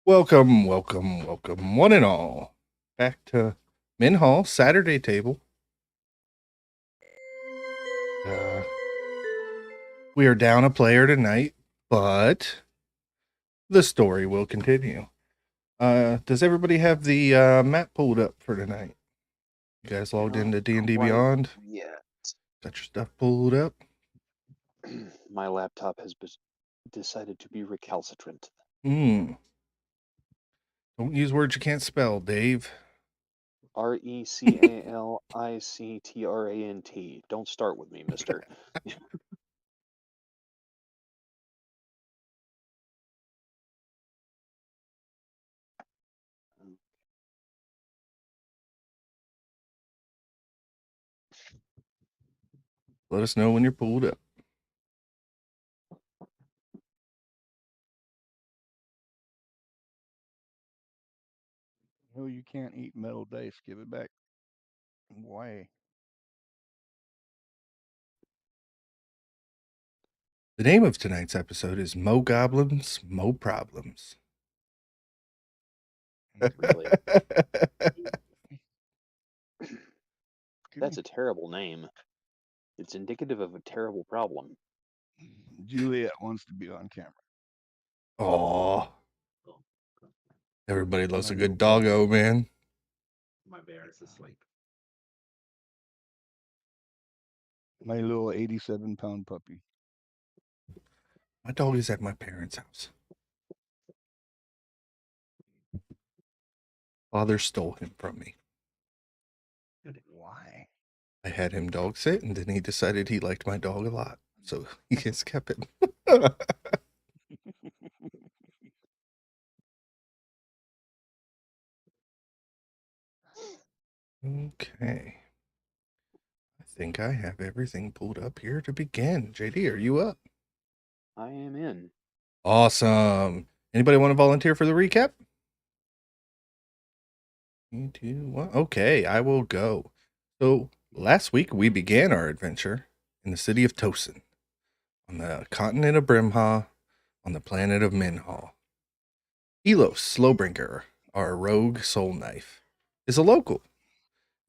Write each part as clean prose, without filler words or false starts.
Welcome, welcome, welcome, one and all, back to Minhal Saturday Table. Uh, we are down a player tonight, but the story will continue. Does everybody have the map pulled up for tonight? You guys logged into D&D Quite Beyond? yet. Got your stuff pulled up? My laptop has decided to be recalcitrant. Don't use words you can't spell, Dave. Recalicitrant. Don't start with me, mister. Let us know when you're pulled up. No, you can't eat metal dice. Give it back. Why? The name of tonight's episode is Mo Goblins, Mo Problems. Really? That's a terrible name. It's indicative of a terrible problem. Juliet wants to be on camera. Aw. Everybody loves My a good little doggo, man. My bear is asleep. My little 87-pound puppy. My dog is at my parents' house. Father stole him from me. Why? I had him dog sit, and then he decided he liked my dog a lot, so he just kept it. Okay. I think I have everything pulled up here to begin. JD, are you up? I am in. Awesome. Anybody want to volunteer for the recap? 3, 2, 1. Okay, I will go. So last week we began our adventure in the city of Tosin, on the continent of Brimha, on the planet of Minhal. Elos Slowbrinker, our rogue soul knife, is a local,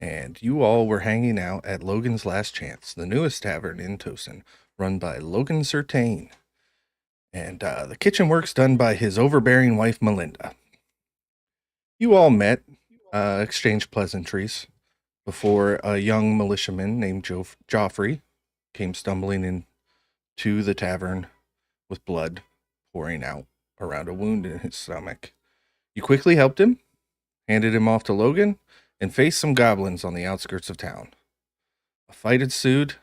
and you all were hanging out at Logan's Last Chance, the newest tavern in Tosin, run by Logan Certain, and the kitchen work's done by his overbearing wife Melinda. You all met, exchanged pleasantries, before a young militiaman named Joffrey came stumbling into the tavern with blood pouring out around a wound in his stomach. You quickly helped him, handed him off to Logan, and faced some goblins on the outskirts of town. A fight ensued,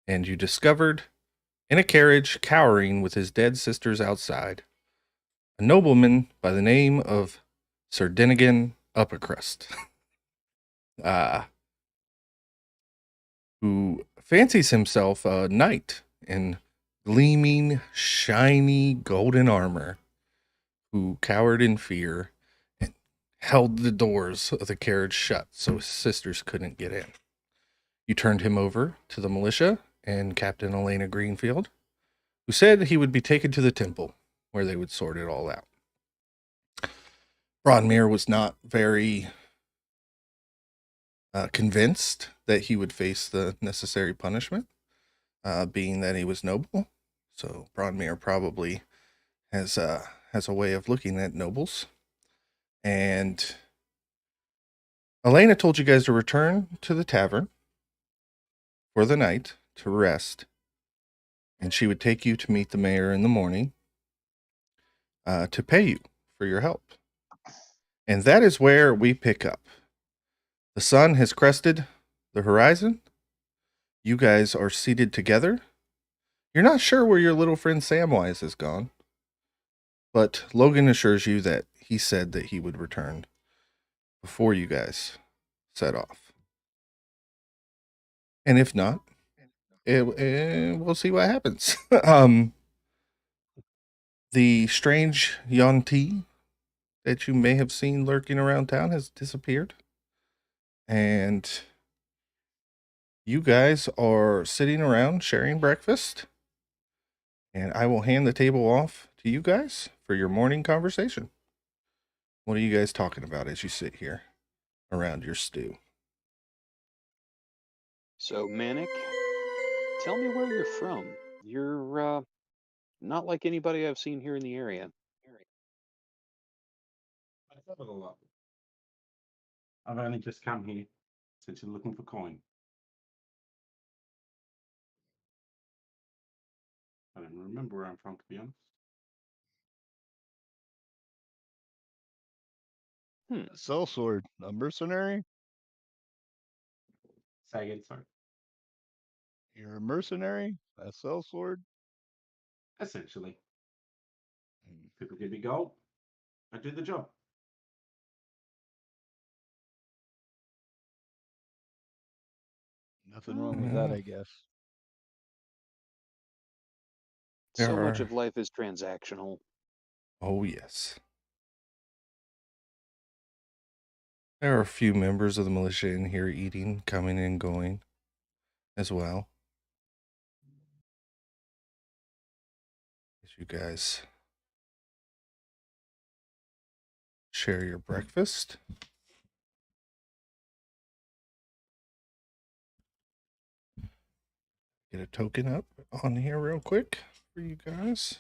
and you discovered, in a carriage, cowering with his dead sisters outside, a nobleman by the name of Sir Dinnigan Uppercrust, who fancies himself a knight in gleaming, shiny golden armor, who cowered in fear and held the doors of the carriage shut so his sisters couldn't get in. You turned him over to the militia and Captain Elena Greenfield, who said he would be taken to the temple where they would sort it all out. Bronmere was not very convinced that he would face the necessary punishment, being that he was noble. So Bronmere probably has a way of looking at nobles. And Elena told you guys to return to the tavern for the night to rest, and she would take you to meet the mayor in the morning to pay you for your help. And that is where we pick up. The sun has crested the horizon. You guys are seated together. You're not sure where your little friend Samwise has gone, but Logan assures you that he said that he would return before you guys set off. And if not, we'll see what happens. The strange Yuan-Ti that you may have seen lurking around town has disappeared. And you guys are sitting around sharing breakfast. And I will hand the table off to you guys for your morning conversation. What are you guys talking about as you sit here around your stew? So, Manic, tell me where you're from. You're not like anybody I've seen here in the area. I thought it a lot. I've only just come here since you're looking for coin. I don't remember where I'm from, to be honest. Sellsword, a mercenary? Say again, sorry. You're a mercenary? A sellsword? Essentially, Hmm, people give me gold, I do the job. Nothing wrong with that, Yeah. I guess. There So much are. of life is transactional. Oh, yes. There are a few members of the militia in here eating, coming and going as well. As you guys share your breakfast. Get a token up on here real quick for you guys.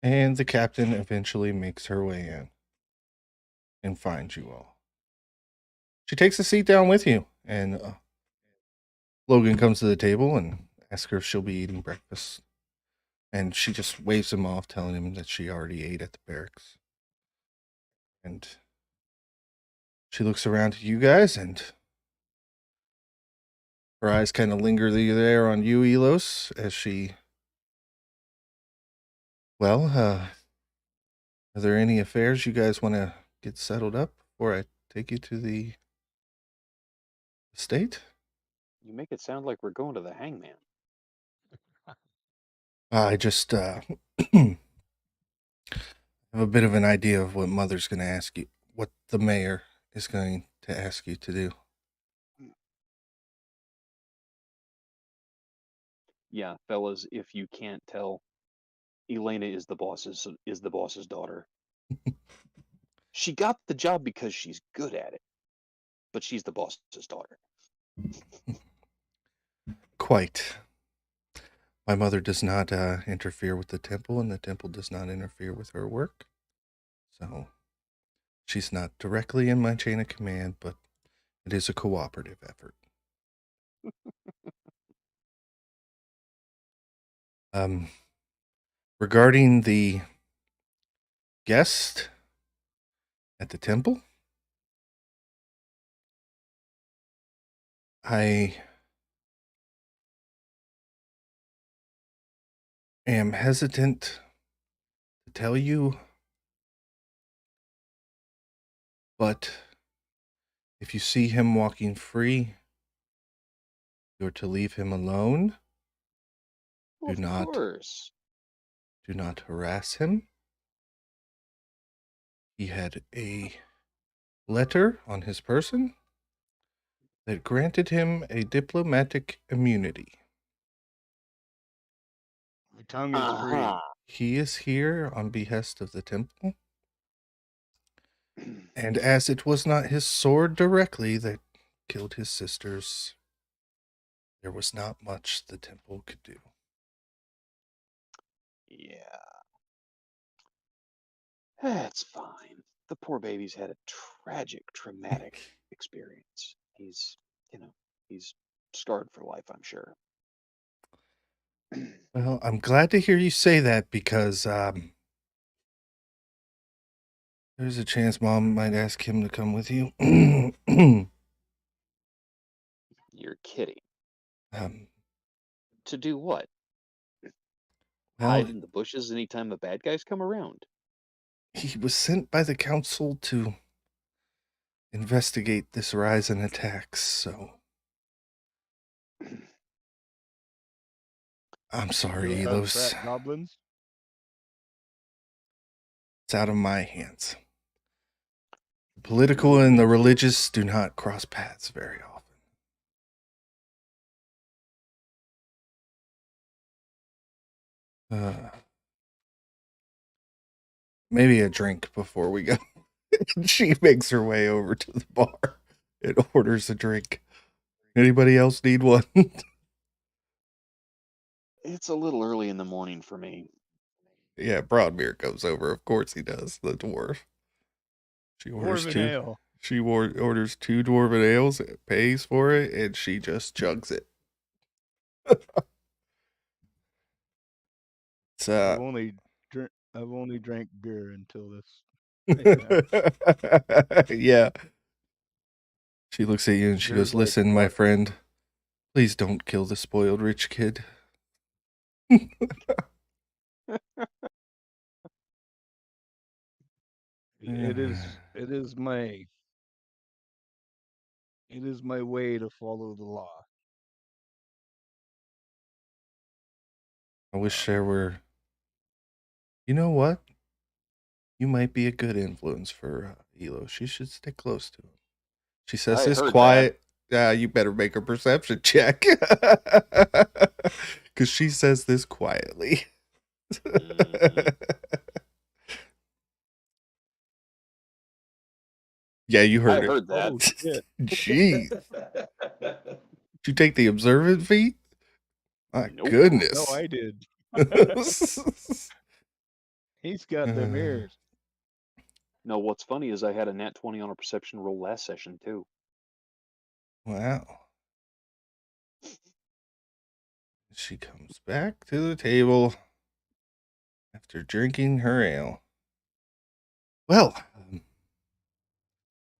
And the captain eventually makes her way in and finds you all. She takes a seat down with you, and Logan comes to the table and asks her if she'll be eating breakfast. And she just waves him off, telling him that she already ate at the barracks. And she looks around at you guys, and her eyes kind of linger there on you, Elos, as she. Well, are there any affairs you guys want to get settled up before I take you to the estate? You make it sound like we're going to the hangman. I just have a bit of an idea of what Mother's going to ask you, what the mayor is going to ask you to do. Yeah, fellas, if you can't tell, Elena is the boss's daughter. She got the job because she's good at it, but she's the boss's daughter. Quite. My mother does not interfere with the temple, and the temple does not interfere with her work. So she's not directly in my chain of command, but it is a cooperative effort. Um, regarding the guest at the temple, I am hesitant to tell you, but if you see him walking free, you're to leave him alone. Well, Do of not course. harass him. He had a letter on his person that granted him a diplomatic immunity. My tongue is Uh-huh. free. He is here on behest of the temple, and as it was not his sword directly that killed his sisters, there was not much the temple could do. Yeah, that's fine. The poor baby's had a tragic, traumatic experience. He's scarred for life, I'm sure. Well, I'm glad to hear you say that because there's a chance Mom might ask him to come with you. You're kidding. um, To do what? well, Hide in the bushes anytime the bad guys come around. he was sent by the council to investigate this rise in attacks, so I'm sorry, Go hunt Elos. fat goblins? It's out of my hands. The political and the religious do not cross paths very often. Maybe a drink before we go. She makes her way over to the bar and orders a drink. Anybody else need one? It's a little early in the morning for me. Yeah, Broadbeer goes over. Of course he does. The dwarf. She orders Dwarven two. ale. She orders 2 dwarven ales, pays for it, and she just chugs it. It's I've only drank beer until this right now. yeah. She looks at you and she Beer's goes, like "Listen, my water. friend, please don't kill the spoiled rich kid." It is my way to follow the law. I wish there were. You know what? You might be a good influence for Elo. She should stick close to him. She says I this heard quiet. You better make a perception check. Because she says this quietly. Mhm. Yeah, you I heard it. heard that. Oh shit! Jeez. Did you take the observant feat? My Nope. goodness. No, I did. He's got them Uh, ears. No, what's funny is I had a nat 20 on a perception roll last session too. wow. She comes back to the table after drinking her ale. Well,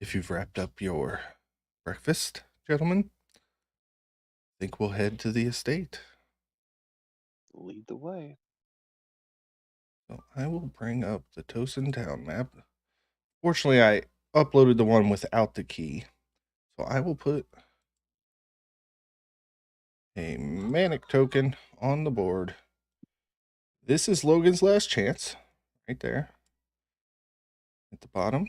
if you've wrapped up your breakfast, gentlemen, I think we'll head to the estate. Lead the way. So I will bring up the Tosin town map. Fortunately, I uploaded the one without the key. So I will put a manic token on the board. This is Logan's last chance, right there at the bottom.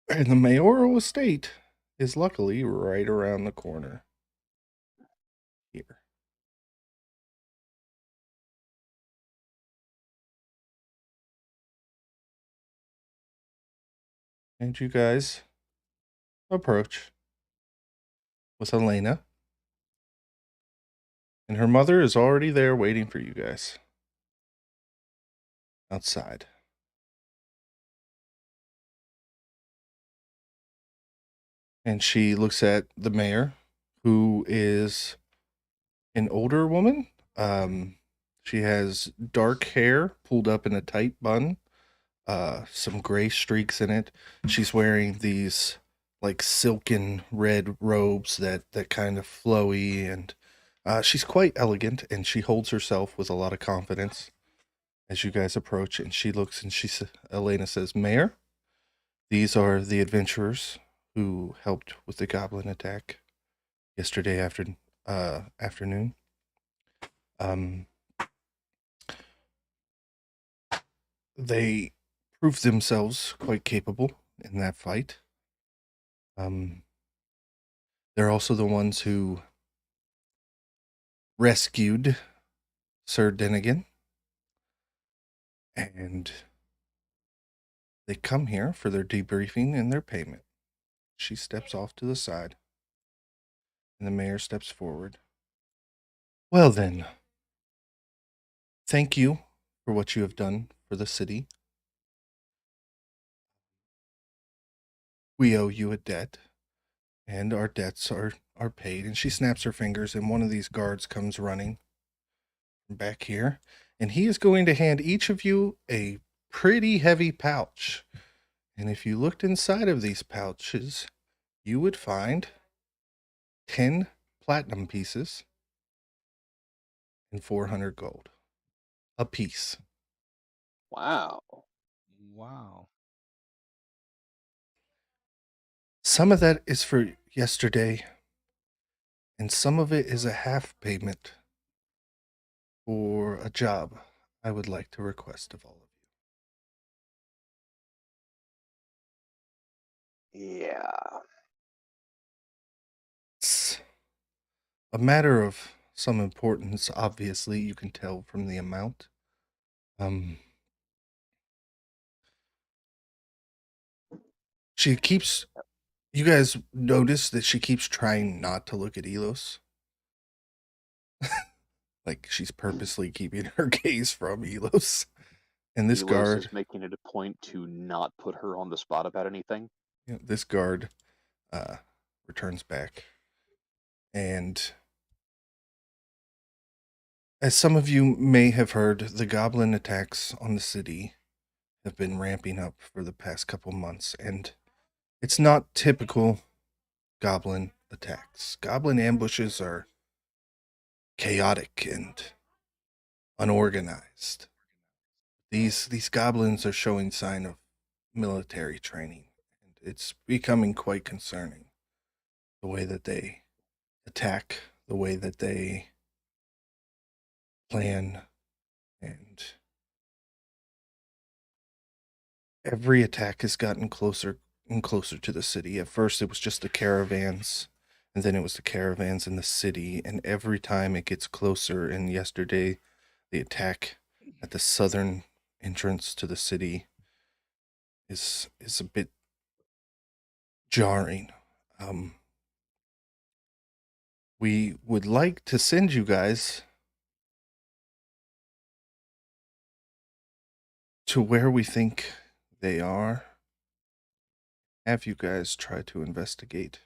And the mayoral estate is luckily right around the corner here. And you guys approach with Elena. And her mother is already there waiting for you guys outside. And she looks at the mayor, who is an older woman. She has dark hair pulled up in a tight bun, some gray streaks in it. She's wearing these like silken red robes that kind of flowy, and she's quite elegant, and she holds herself with a lot of confidence as you guys approach. And she looks and Elena says, "Mayor, these are the adventurers who helped with the goblin attack yesterday afternoon. Um, they proved themselves quite capable in that fight. They're also the ones who rescued Sir Dennigan, and they come here for their debriefing and their payment." She steps off to the side, and the mayor steps forward. "Well then, thank you for what you have done for the city. We owe you a debt, and our debts are paid." And she snaps her fingers, and one of these guards comes running from back here, and he is going to hand each of you a pretty heavy pouch. And if you looked inside of these pouches, you would find 10 platinum pieces and 400 gold a piece. Wow. Wow. Some of that is for yesterday, and some of it is a half payment for a job I would like to request of all of you. Yeah. It's a matter of some importance, obviously, you can tell from the amount. She keeps. You guys notice that she keeps trying not to look at Elos? Like she's purposely keeping her gaze from Elos. And this Elos guard, is making it a point to not put her on the spot about anything. this guard returns back. And as some of you may have heard, the goblin attacks on the city have been ramping up for the past couple months, and it's not typical goblin attacks. Goblin ambushes are chaotic and unorganized. These goblins are showing sign of military training, and it's becoming quite concerning. The way that they attack, the way that they plan, and every attack has gotten closer and closer to the city. At first, it was just the caravans, and then it was the caravans in the city, and every time it gets closer. And yesterday, the attack at the southern entrance to the city is a bit jarring. We would like to send you guys to where we think they are. Have you guys try to investigate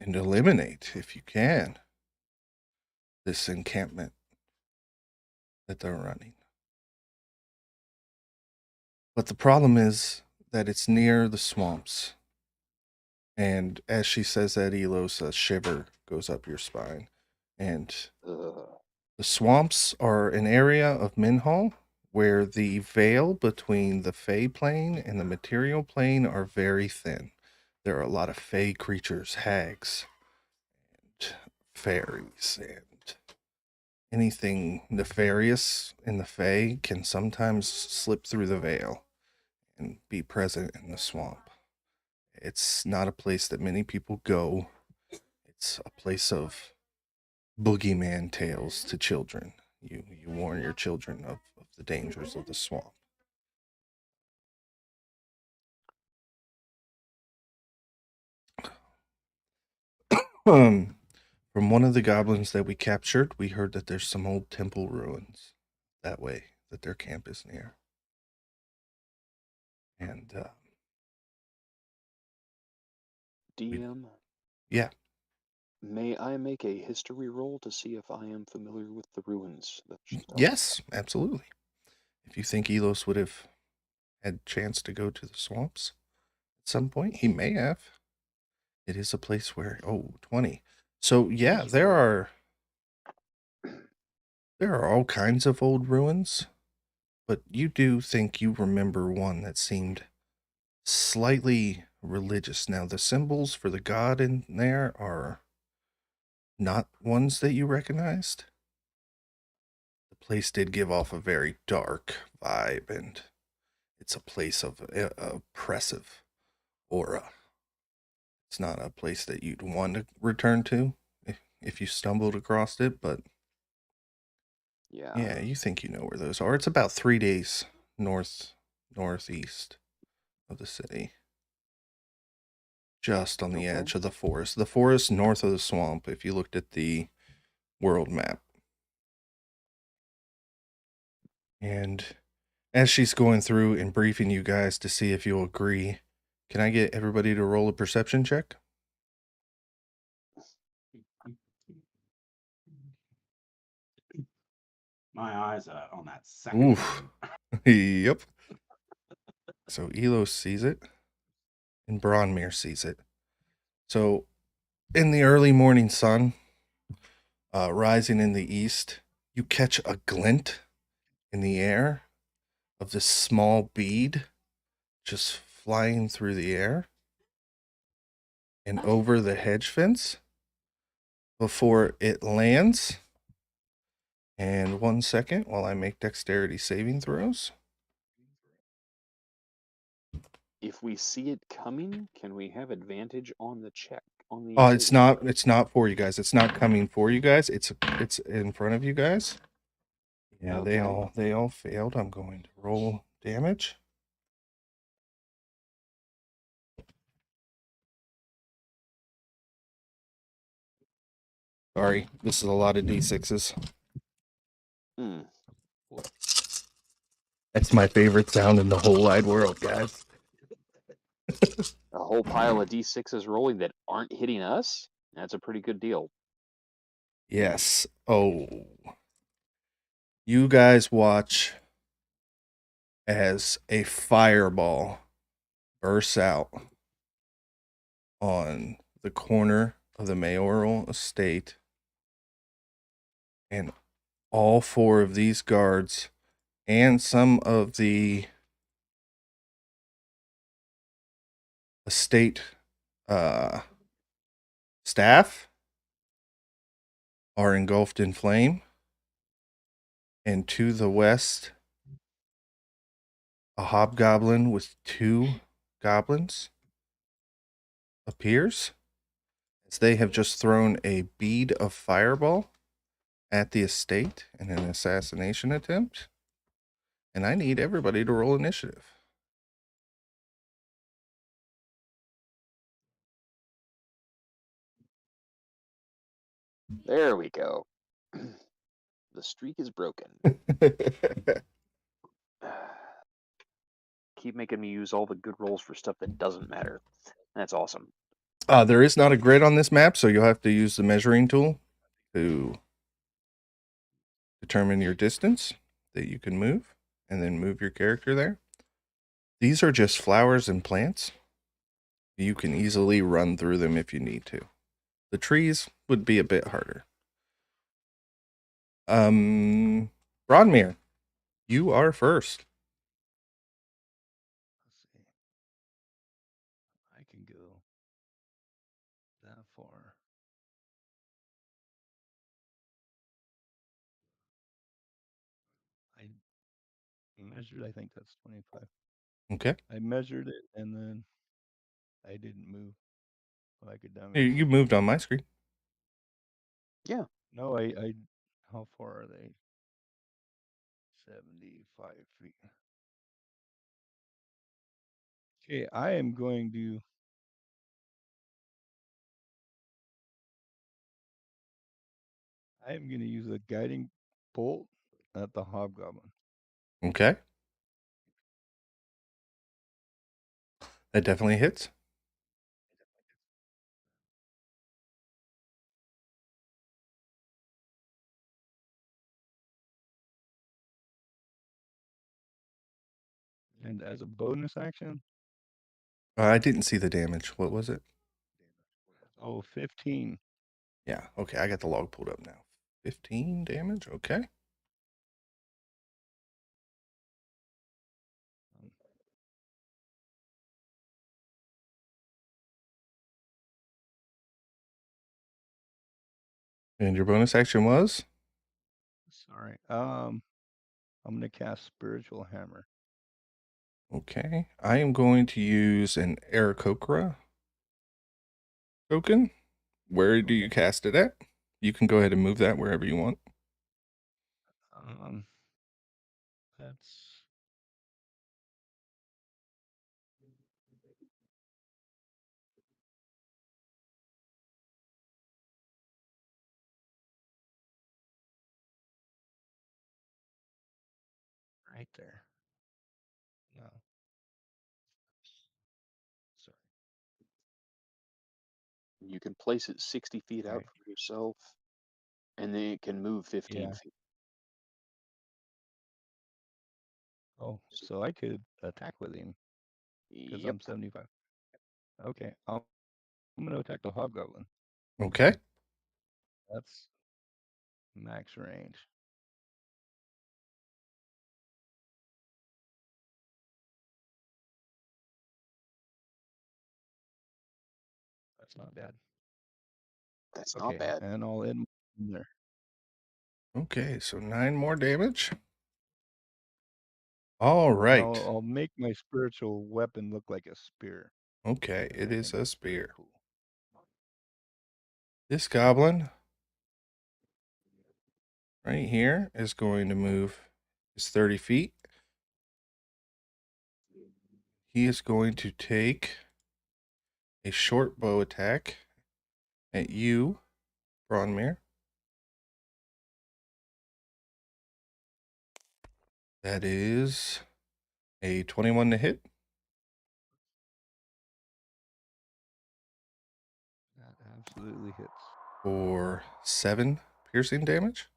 and eliminate, if you can, this encampment that they're running. But the problem is that it's near the swamps. And as she says that, Elos, a shiver goes up your spine. And Ugh. the swamps are an area of Minhal where the veil between the Fey plane and the material plane are very thin. There are a lot of Fey creatures, hags, and fairies, and anything nefarious in the Fey can sometimes slip through the veil and be present in the swamp. It's not a place that many people go. It's a place of boogeyman tales to children. You warn your children of the dangers of the swamp. From one of the goblins that we captured, we heard that there's some old temple ruins that way, that their camp is near. And DM, yeah, may I make a history roll to see if I am familiar with the ruins that she's talking yes, absolutely. If you think Elos would have had a chance to go to the swamps at some point, he may have. It is a place where 20. So yeah, there are all kinds of old ruins, but you do think you remember one that seemed slightly religious. Now, the symbols for the god in there are not ones that you recognized. The place did give off a very dark vibe, and it's a place of oppressive aura. It's not a place that you'd want to return to if you stumbled across it, but yeah, you think you know where those are. It's about 3 days northeast of the city. Just on the edge of the forest. The forest north of the swamp, if you looked at the world map. And as she's going through and briefing you guys to see if you'll agree, can I get everybody to roll a perception check? My eyes are on that second Oof. one. Yep. So Elos sees it, and Bronmere sees it. So in the early morning sun, rising in the east, you catch a glint in the air of this small bead just flying through the air and over the hedge fence before it lands. And 1 second while I make dexterity saving throws. If we see it coming, can we have advantage on the check? on the Oh, table. it's not for you guys. It's not coming for you guys. It's in front of you guys. Yeah, Okay. they all failed. I'm going to roll damage. Sorry, this is a lot of D6s. Hmm. That's my favorite sound in the whole wide world, guys. A whole pile of D6s rolling that aren't hitting us? That's a pretty good deal. Yes. Oh. You guys watch as a fireball bursts out on the corner of the mayoral estate, and all four of these guards and some of the estate staff are engulfed in flame. And to the west, a hobgoblin with two goblins appears, as they have just thrown a bead of fireball at the estate in an assassination attempt. And I need everybody to roll initiative. There we go. The streak is broken. Keep making me use all the good rolls for stuff that doesn't matter. That's awesome. There is not a grid on this map, so you'll have to use the measuring tool to determine your distance that you can move, and then move your character there. These are just flowers and plants. You can easily run through them if you need to. The trees would be a bit harder. Bronmere, you are first. Let's see. I can go that far. I measured, I think that's 25. Okay. I measured it and then I didn't move so I could You moved on my screen. Yeah. No, how far are they? 75 feet. Okay, I am going to use a guiding bolt at the hobgoblin. Okay. That definitely hits. And as a bonus action, I didn't see the damage. What was it? 15. Yeah. Okay. I got the log pulled up now. 15 damage. Okay. Um, And your bonus action was? Sorry. I'm gonna cast Spiritual Hammer. Okay. I am going to use an Aarakocra token. Where do you Okay. cast it at? You can go ahead and move that wherever you want. That's right there. No. Sorry. You can place it 60 feet out Right. from yourself, and then it can move 15 Yeah. feet. Oh, so I could attack with him because Yep. I'm 75. Okay. I'm gonna attack the hobgoblin. Okay. That's max range. That's not bad. That's not Okay, bad. and I'll end there. Okay. So 9 more damage. All And right. I'll make my spiritual weapon look like a spear. Okay. I It think is a that's pretty spear. cool. This goblin right here is going to move his 30 feet. He is going to take a short bow attack at you, Bronmere. That is a 21 to hit That absolutely hits. for 7 piercing damage.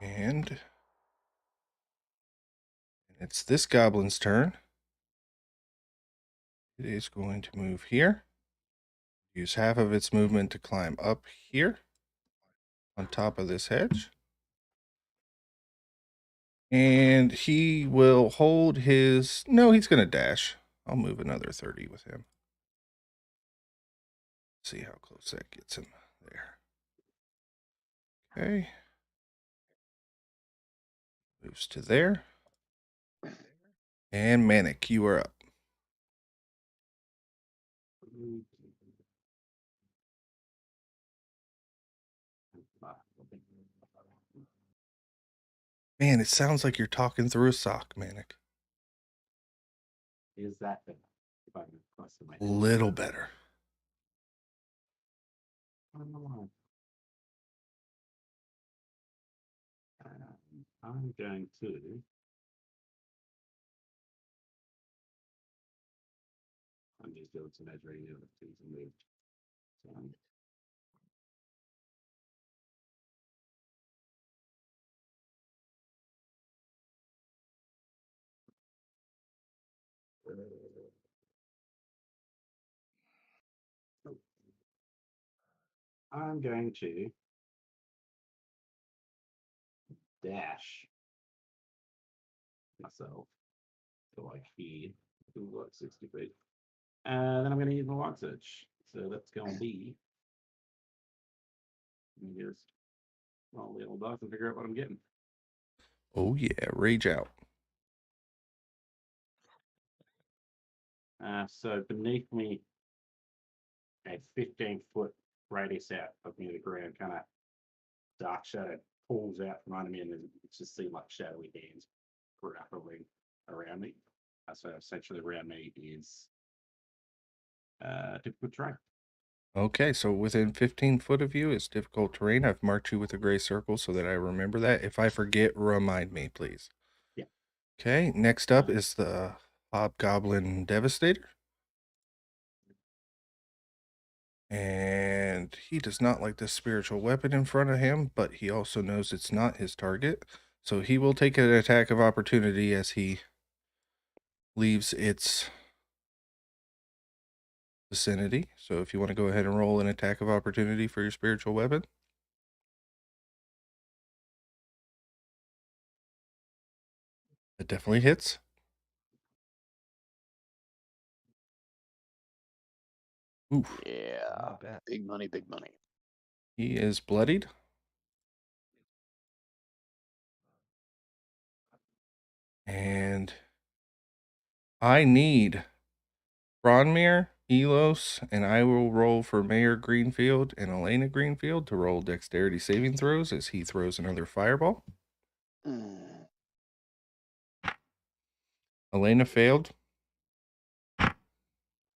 And it's this goblin's turn. It is going to move here. Use half of its movement to climb up here on top of this hedge. And he will hold his... No, he's going to dash. I'll move another 30 with him. See how close that gets him there. Okay. Moves to there. And Manic, you are up. Man, it sounds like you're talking through a sock, Manic. Is that the if I can cross my A little better. I'm going to. I'm just doing some measuring the other things and moved. So, I'm going to dash myself to like here, to like 60 feet. And then I'm going to use my long search. So that's going to be. Let me just roll the old dice and figure out what I'm getting. Oh, yeah. Rage out. So beneath me, a 15-foot radius out of near the ground, kind of dark shadow pulls out from under me, and it's just seem like shadowy hands grappling around me. So essentially, around me is difficult terrain. Okay, so within 15 foot of you is difficult terrain. I've marked you with a gray circle so that I remember that. If I forget, remind me, please. Yeah. Okay, next up is the Hobgoblin Devastator. And he does not like this spiritual weapon in front of him, but he also knows it's not his target. So he will take an attack of opportunity as he leaves its vicinity. So if you want to go ahead and roll an attack of opportunity for your spiritual weapon. It definitely hits. Oof. Yeah. bet. Big money, big money. He is bloodied. And I need Bronmere, Elos, and I will roll for Mayor Greenfield and Elena Greenfield to roll dexterity saving throws as he throws another fireball. Mm. Elena failed.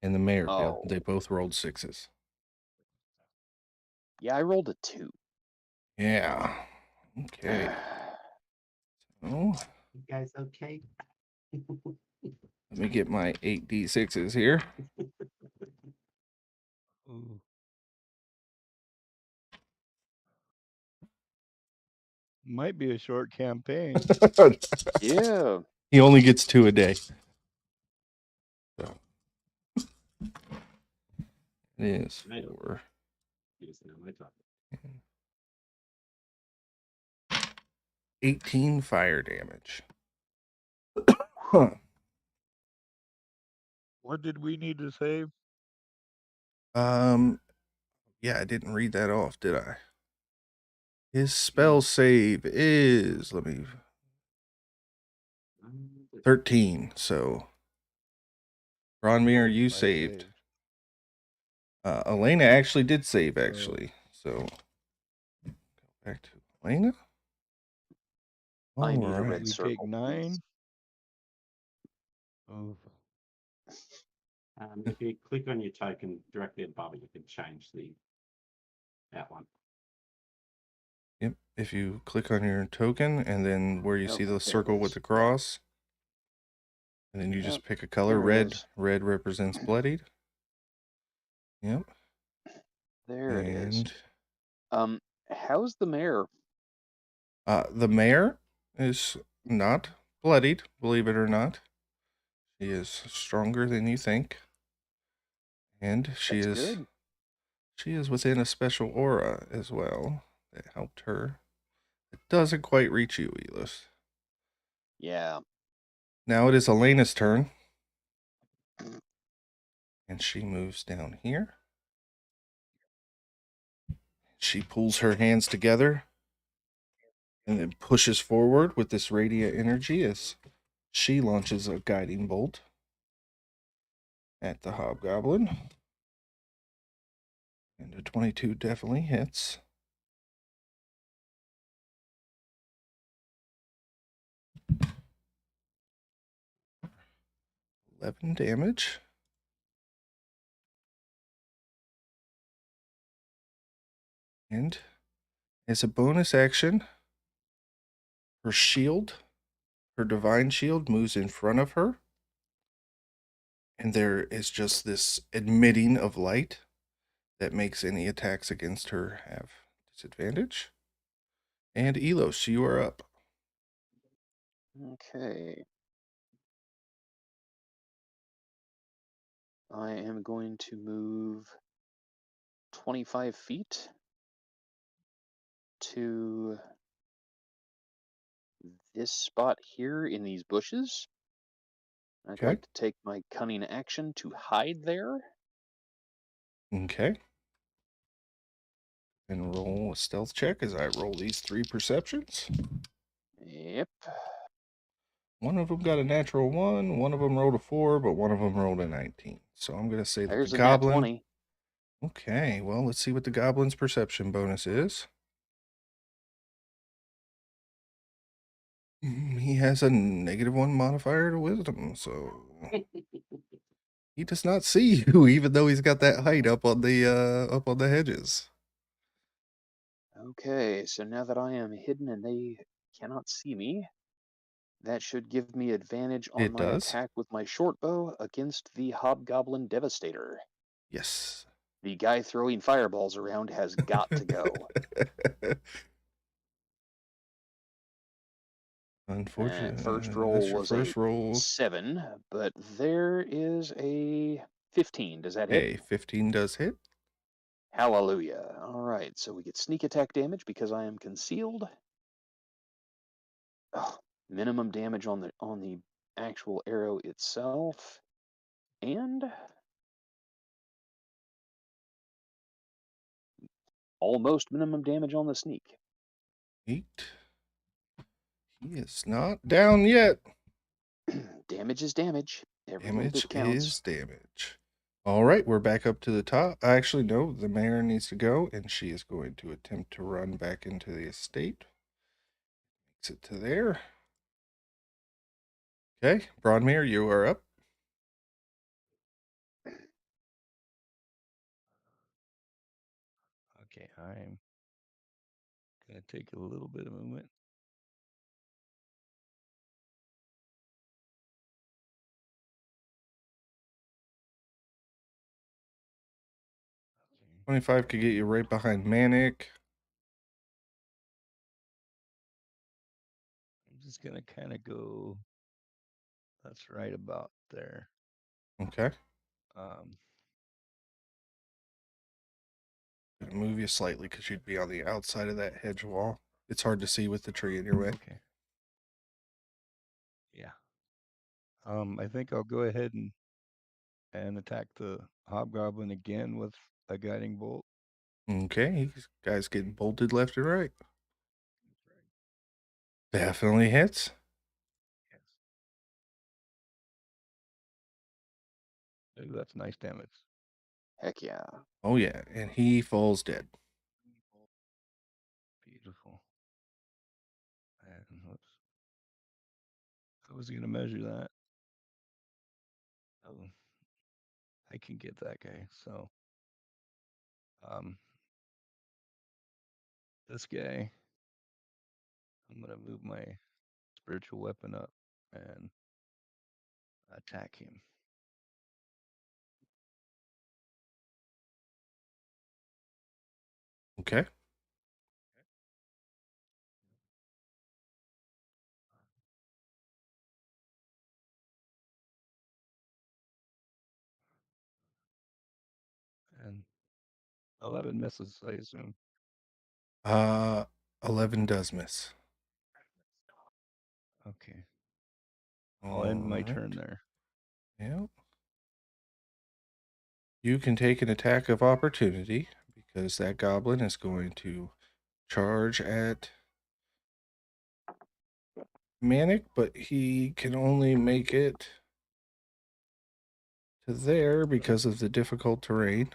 And the mayor failed. Oh. They both rolled 6s. Yeah, I rolled a 2. Yeah. Okay. So You guys okay? let me get my 8d6s here. Ooh. Might be a short campaign. Yeah. He only gets 2 a day. So it is I don't. 4. Yes, now my top. 18 fire damage. Huh. What did we need to save? Yeah, I didn't read that off, did I? His spell save is, let me, 13. So Bronmere, you I saved. Elena actually did save, actually. So, go back to Elena. I need a So red we circle, take please. 9. Oh, If you click on your token directly above it, you can change that one. Yep. If you click on your token and then where you Oh, see the there it circle with is. the cross, and then you Yep, just pick a color. there it Red. is. Red represents bloodied. Yep. There it is. And How's the mayor? the mayor is not bloodied, believe it or not. She is stronger than you think. And she That's is good. she is within a special aura as well that helped her. It doesn't quite reach you, Elis. Yeah. Now it is Elena's turn. And she moves down here. She pulls her hands together and then pushes forward with this radiant energy as she launches a guiding bolt at the hobgoblin. And a 22 definitely hits. $11 damage. And as a bonus action, her shield, her divine shield, moves in front of her. And there is just this emitting of light that makes any attacks against her have disadvantage. And Elos, you are up. Okay. I am going to move 25 feet to this spot here in these bushes. I'd Okay. like to take my cunning action to hide there. Okay. And roll a stealth check as I roll these 3 perceptions. Yep. One of them got a natural 1, one of them rolled a 4, but one of them rolled a 19. So I'm going to say that There's the a nat goblin. 20. Okay, well, let's see what the goblin's perception bonus is. He has a -1 modifier to wisdom, so he does not see you, even though he's got that height up on the hedges. Okay, so now that I am hidden and they cannot see me, that should give me advantage on It my does. attack with my short bow against the Hobgoblin Devastator. Yes. The guy throwing fireballs around has got to go. Unfortunately, First that's roll your was a first roll. 7, but there is a 15. Does that hit? Okay, 15 does hit. Hallelujah. All right, so we get sneak attack damage because I am concealed. Oh, minimum damage on the actual arrow itself, and almost minimum damage on the sneak. 8. He is not down yet. Damage is damage. Every little Damage bit counts. is damage. All right, we're back up to the top. Actually, no, the mayor needs to go, and she is going to attempt to run back into the estate. Makes it to there. Okay, Broadmere, you are up. okay. I'm gonna take a little bit of movement. Okay. 25 could get you right behind Manic. I'm just gonna kind of go. That's right about there. Okay. Um, Gonna move you slightly because you'd be on the outside of that hedge wall. It's hard to see with the tree in your way. okay. Yeah. I think I'll go ahead and attack the hobgoblin again with a guiding bolt. Okay, these guys getting bolted left and right. Definitely hits. Yes. Ooh, that's nice damage. Heck yeah. Oh yeah, and he falls dead. Beautiful. And who's he gonna measure that? Oh, I can get that guy. So, this guy, I'm gonna move my spiritual weapon up and attack him. Okay. And 11 misses, I assume. 11 does miss. Okay. I'll end my turn there. Yep. You can take an attack of opportunity because that goblin is going to charge at Manic, but he can only make it to there because of the difficult terrain.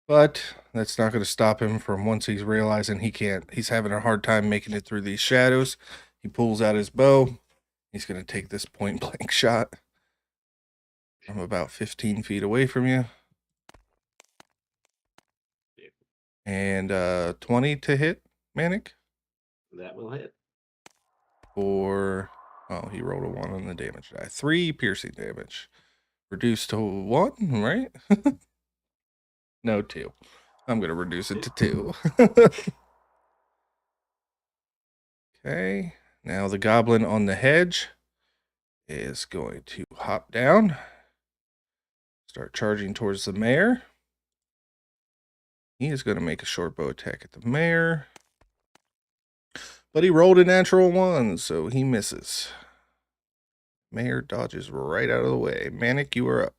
But that's not going to stop him from once he's realizing he's having a hard time making it through these shadows. He pulls out his bow. He's going to take this point blank shot from about 15 feet away from you. And 20 to hit, Manic. That will hit. For, he rolled a 1 on the damage die. 3 piercing damage. Reduced to 1, right? No, 2. I'm going to reduce it to 2. Okay. Now the goblin on the hedge is going to hop down. Start charging towards the mayor. He is going to make a short bow attack at the mayor. But he rolled a natural 1, so he misses. Mayor dodges right out of the way. Manic, you are up.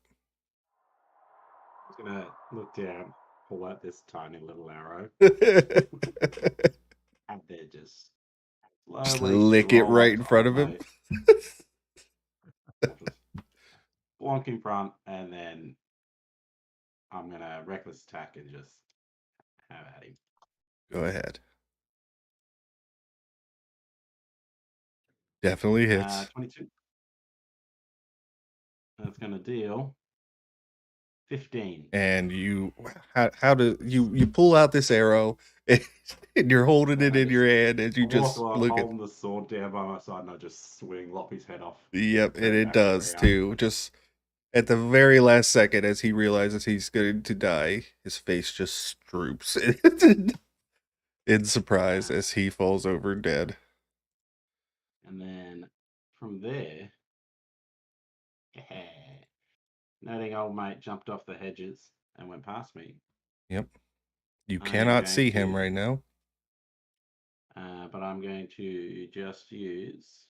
I was gonna look down, pull out this tiny little arrow, and then just Just slowly lick it right stride in front on of him. just bonk in front, and then I'm gonna reckless attack and just have at him. Go ahead. Definitely hits. 22. That's gonna deal 15. And how do you pull out this arrow and you're holding it I in just your hand as you I walk just along look at. holding the sword down by my side, and I just swing, lop his head off. Yep, and Straight it back to the does ground. too. Just at the very last second, as he realizes he's going to die, his face just droops in surprise as he falls over dead. And then from there, noting old mate jumped off the hedges and went past me. Yep. You I am cannot going see him to- right now. But I'm going to just use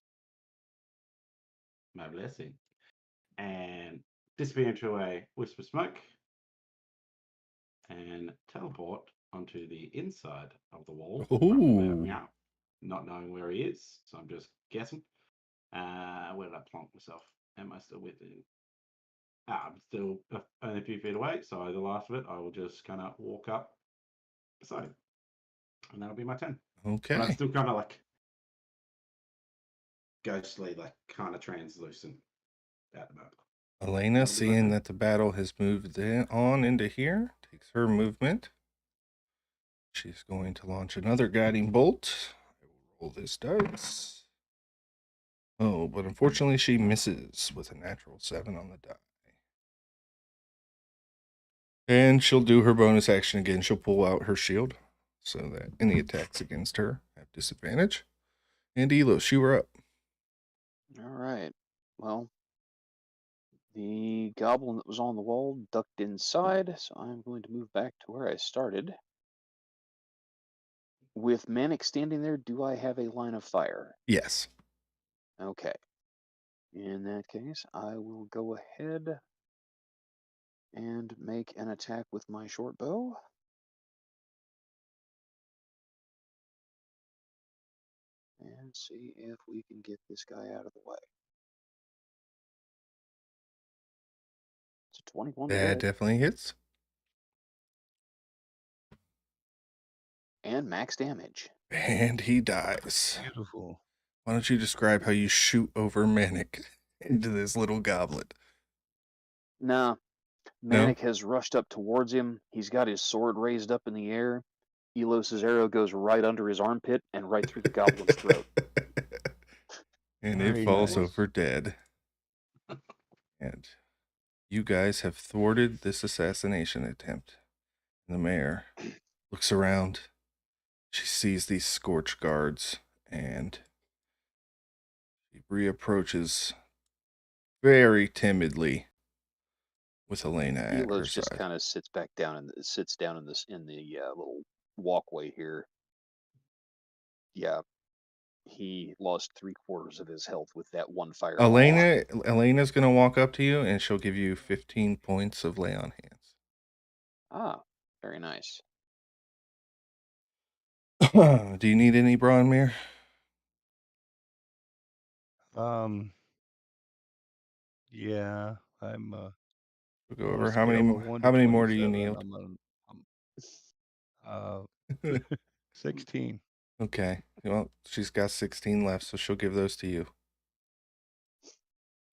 my blessing and disappear into a wisp of smoke and teleport onto the inside of the wall. Roughly about, Ooh. not knowing where he is, so I'm just guessing. Where did I plonk myself? Am I still with him? I'm still only a few feet away, so the last of it, I will just kind of walk up beside him, and that'll be my turn. But I'm Okay. still kind of like ghostly, like kind of translucent at the moment. Elena, That'll be my seeing turn. that the battle has moved on into here, takes her movement. She's going to launch another guiding bolt. I will roll this dice. Oh, but unfortunately she misses with a natural 7 on the die. And she'll do her bonus action again. She'll pull out her shield so that any attacks against her have disadvantage. And Elos, you are up. All right. Well, the goblin that was on the wall ducked inside, so I'm going to move back to where I started. With Manic standing there, do I have a line of fire? Yes. Okay. In that case, I will go ahead and make an attack with my short bow. And see if we can get this guy out of the way. 21 to That hit. definitely hits. And max damage. And he dies. Beautiful. Why don't you describe how you shoot over Manic into this little goblet? Nah, No? Manic has rushed up towards him. He's got his sword raised up in the air. Elos's arrow goes right under his armpit and right through the goblin's throat. And it Very falls nice. over dead. And you guys have thwarted this assassination attempt. And the mayor looks around. She sees these scorched guards and she reapproaches very timidly with Elena at her Elos just side. kind of sits back down and sits down in the little walkway here. Yeah, he lost 3/4 of his health with that one fireball. Elena's gonna walk up to you and she'll give you 15 points of lay on hands. Ah, very nice. Do you need any Bronmere? Yeah, I'm We'll go on a over scale of 1 to how many more do you 27. need? I'm 16. Okay. Well, she's got 16 left, so she'll give those to you.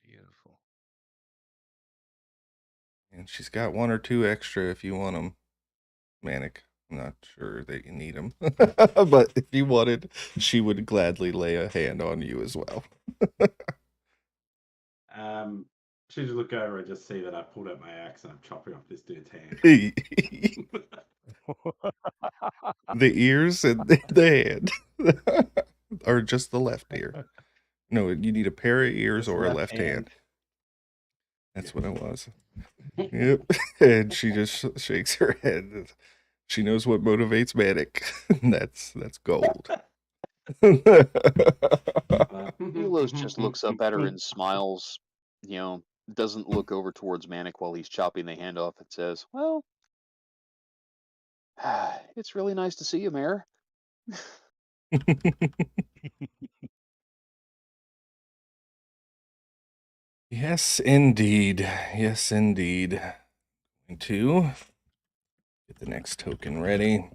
Beautiful. And she's got 1 or 2 extra if you want them. Manic. I'm not sure that you need them. But if you wanted, she would gladly lay a hand on you as well. Should you look over and just see that I pulled out my axe and I'm chopping off this dude's hand. The ears and the hand. Or just the left ear. No, you need a pair of ears Just or a left left hand. hand. That's what it was. Yep. And she just shakes her head. She knows what motivates Manic. that's gold. Elos just looks up at her and smiles. You know, doesn't look over towards Manic while he's chopping the hand off and says, "Well, it's really nice to see you, Mayor." Yes, indeed. Yes, indeed. Going to get the next token ready.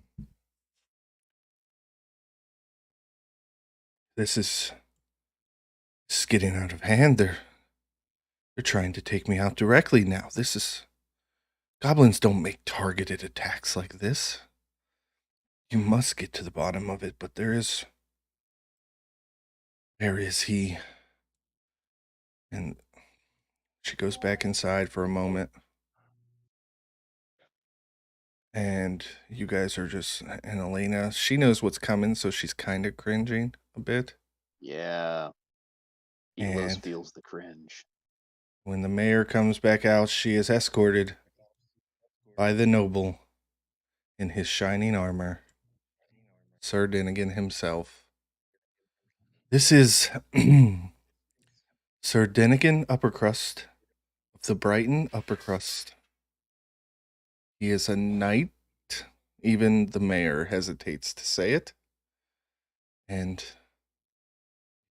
This is getting out of hand. They're trying to take me out directly now. Goblins don't make targeted attacks like this. You must get to the bottom of it, but there is he. And she goes back inside for a moment. And you guys are just, and Elena, she knows what's coming, so she's kind of cringing a bit. Yeah. Elos And feels the cringe. when the mayor comes back out, she is escorted by the noble in his shining armor, Sir Dinnigan himself. This is Sir Dinnigan Uppercrust of the Brighton Uppercrust. He is a knight. Even the mayor hesitates to say it. And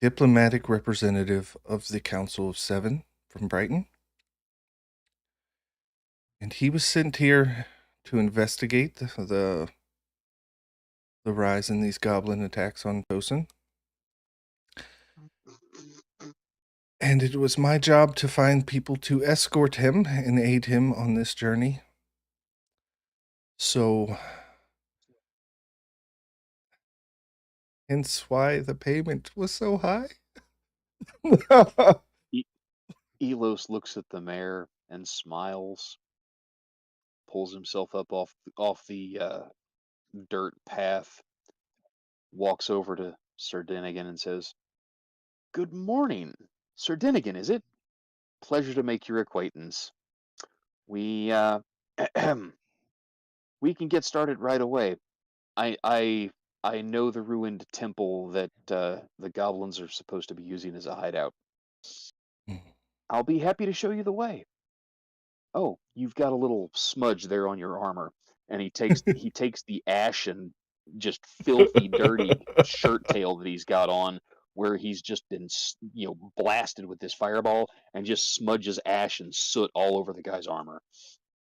diplomatic representative of the Council of Seven from Brighton. And he was sent here to investigate the rise in these goblin attacks on Tosin. And it was my job to find people to escort him and aid him on this journey. So, hence why the payment was so high. Elos looks at the mayor and smiles, pulls himself up off the dirt path, walks over to Sir Dinnigan and says, "Good morning, Sir Dinnigan, is it? Pleasure to make your acquaintance. We we can get started right away. I know the ruined temple that the goblins are supposed to be using as a hideout. I'll be happy to show you the way." "Oh, you've got a little smudge there on your armor." And he takes the ash and just filthy, dirty shirt tail that he's got on where he's just been, blasted with this fireball and just smudges ash and soot all over the guy's armor.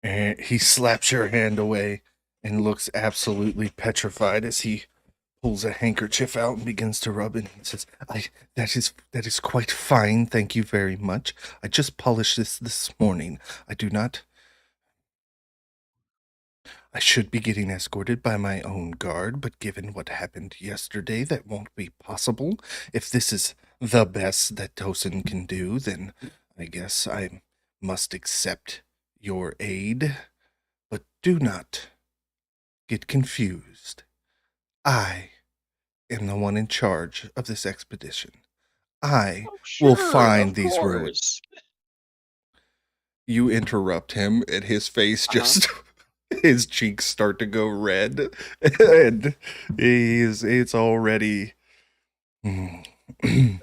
And he slaps your hand away and looks absolutely petrified as he pulls a handkerchief out and begins to rub it and says, that is quite fine, thank you very much. I just polished this morning. I should be getting escorted by my own guard, but given what happened yesterday, that won't be possible. If this is the best that Tosin can do, then I guess I must accept your aid. But do not get confused. I am the one in charge of this expedition. I Oh, will sure, find of these ruins. course. You interrupt him, and his face just his cheeks start to go red, and it's already. But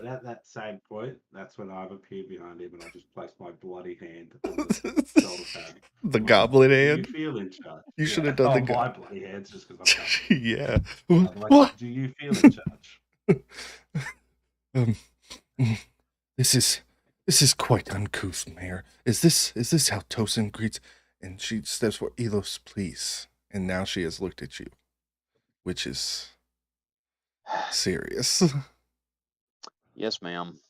at that same point, that's when I've appeared behind him and I just placed my bloody hand on the shoulder pad. The goblin Do hand. you feel in charge? You should have done the my bloody hands just because I'm coming. Yeah. I'm like, What? do you feel in charge? This is quite uncouth, Mayor. Is this how Tosin greets? And she steps forward. Elos, please. And now she has looked at you, which is serious. Yes, ma'am.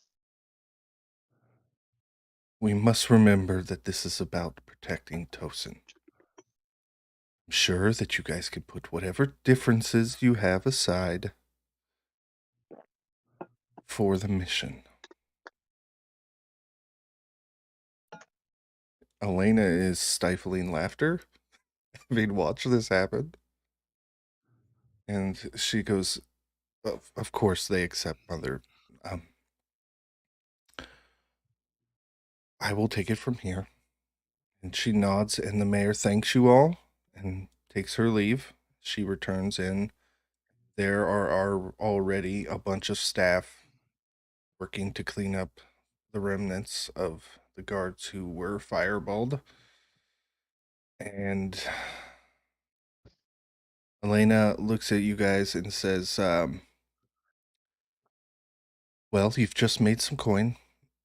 We must remember that this is about protecting Tosin. I'm sure that you guys can put whatever differences you have aside for the mission. Elena is stifling laughter, having watched this happen. And she goes, of course they accept, Mother. I will take it from here. And she nods, and the mayor thanks you all and takes her leave. She returns in. There are already a bunch of staff working to clean up the remnants of the guards who were fireballed. And Elena looks at you guys and says, well, you've just made some coin.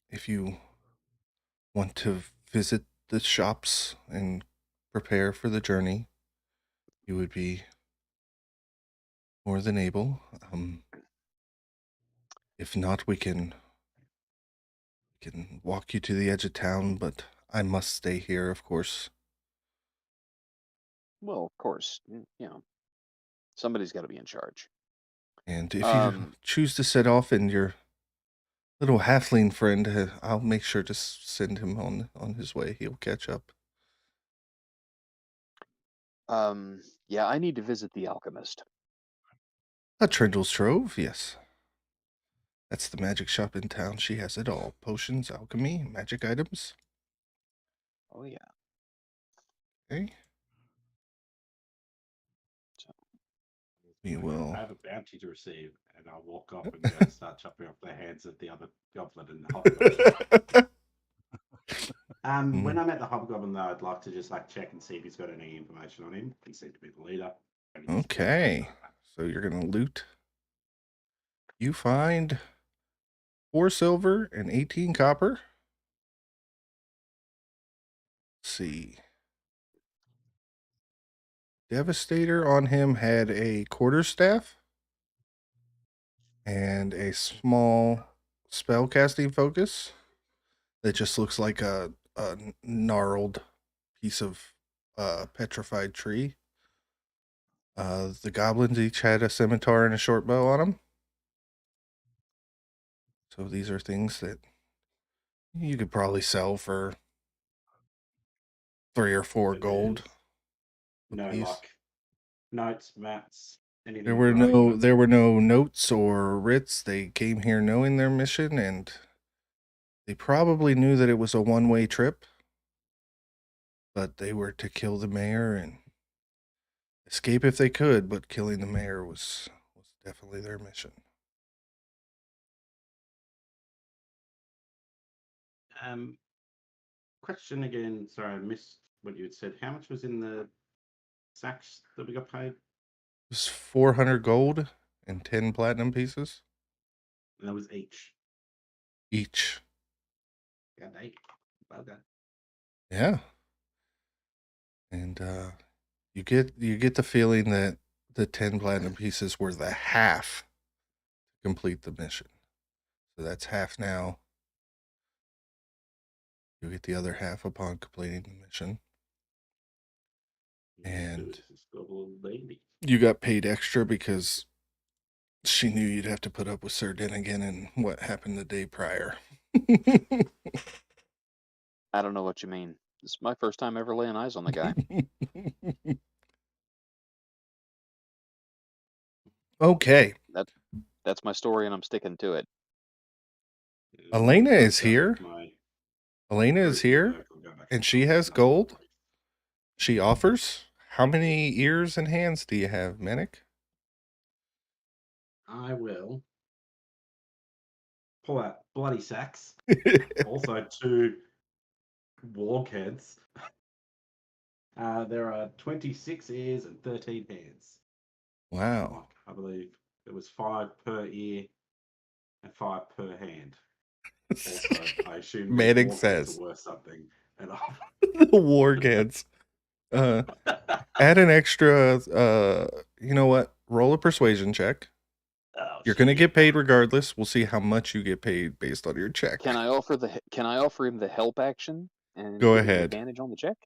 If you want to visit the shops and prepare for the journey, you would be more than able. If not, we can walk you to the edge of town, but I must stay here, of course. Well, of course. Somebody's got to be in charge. And if you choose to set off and your little halfling friend, I'll make sure to send him on his way. He'll catch up. Yeah, I need to visit the alchemist. Trindle's Trove, yes. That's the magic shop in town. She has it all. Potions, alchemy, magic items. Oh, yeah. Okay. We will. I have a bounty to receive, and I'll walk off and go start chopping off the hands of the other goblin and the hobgoblin. When I'm at the hobgoblin, though, I'd like to just check and see if he's got any information on him. He seemed to be the leader. Okay, so you're gonna loot. You find 4 silver and 18 copper. Let's see. Devastator on him had a quarterstaff and a small spellcasting focus that just looks like a gnarled piece of petrified tree. The goblins each had a scimitar and a short bow on them. So these are things that you could probably sell for 3 or 4 gold. No, notes, mats, anything. There were no notes or writs. They came here knowing their mission, and they probably knew that it was a one-way trip. But they were to kill the mayor and escape if they could, but killing the mayor was definitely their mission. Question again. Sorry, I missed what you had said. How much was in the sacks that we got paid? It was 400 gold and 10 platinum pieces. And it was each. each. Got 8. Well done. Yeah. And you get the feeling that the 10 platinum pieces were the half to complete the mission. So that's half now. You get the other half upon completing the mission. And This is Goblin lady. you got paid extra because she knew you'd have to put up with Sir Dinnigan and what happened the day prior. I don't know what you mean. This is my first time ever laying eyes on the guy. Okay. That's my story, and I'm sticking to it. Elena I've is done here. my Elena is group here, work. I'll go back and and she talk has to another gold. place. She offers. How many ears and hands do you have, Manic? I will pull out bloody sacks. Also 2 warg heads. There are 26 ears and 13 hands. Wow. I believe it was 5 per ear and 5 per hand. Also, I assume the Manic warg heads says are worth something. And the war heads. Add an extra. You know what? Roll a persuasion check. oh, You're shit, gonna yeah, get paid fine. regardless. We'll see how much you get paid based on your check. Can I offer him the help action and Go give him ahead. advantage on the check?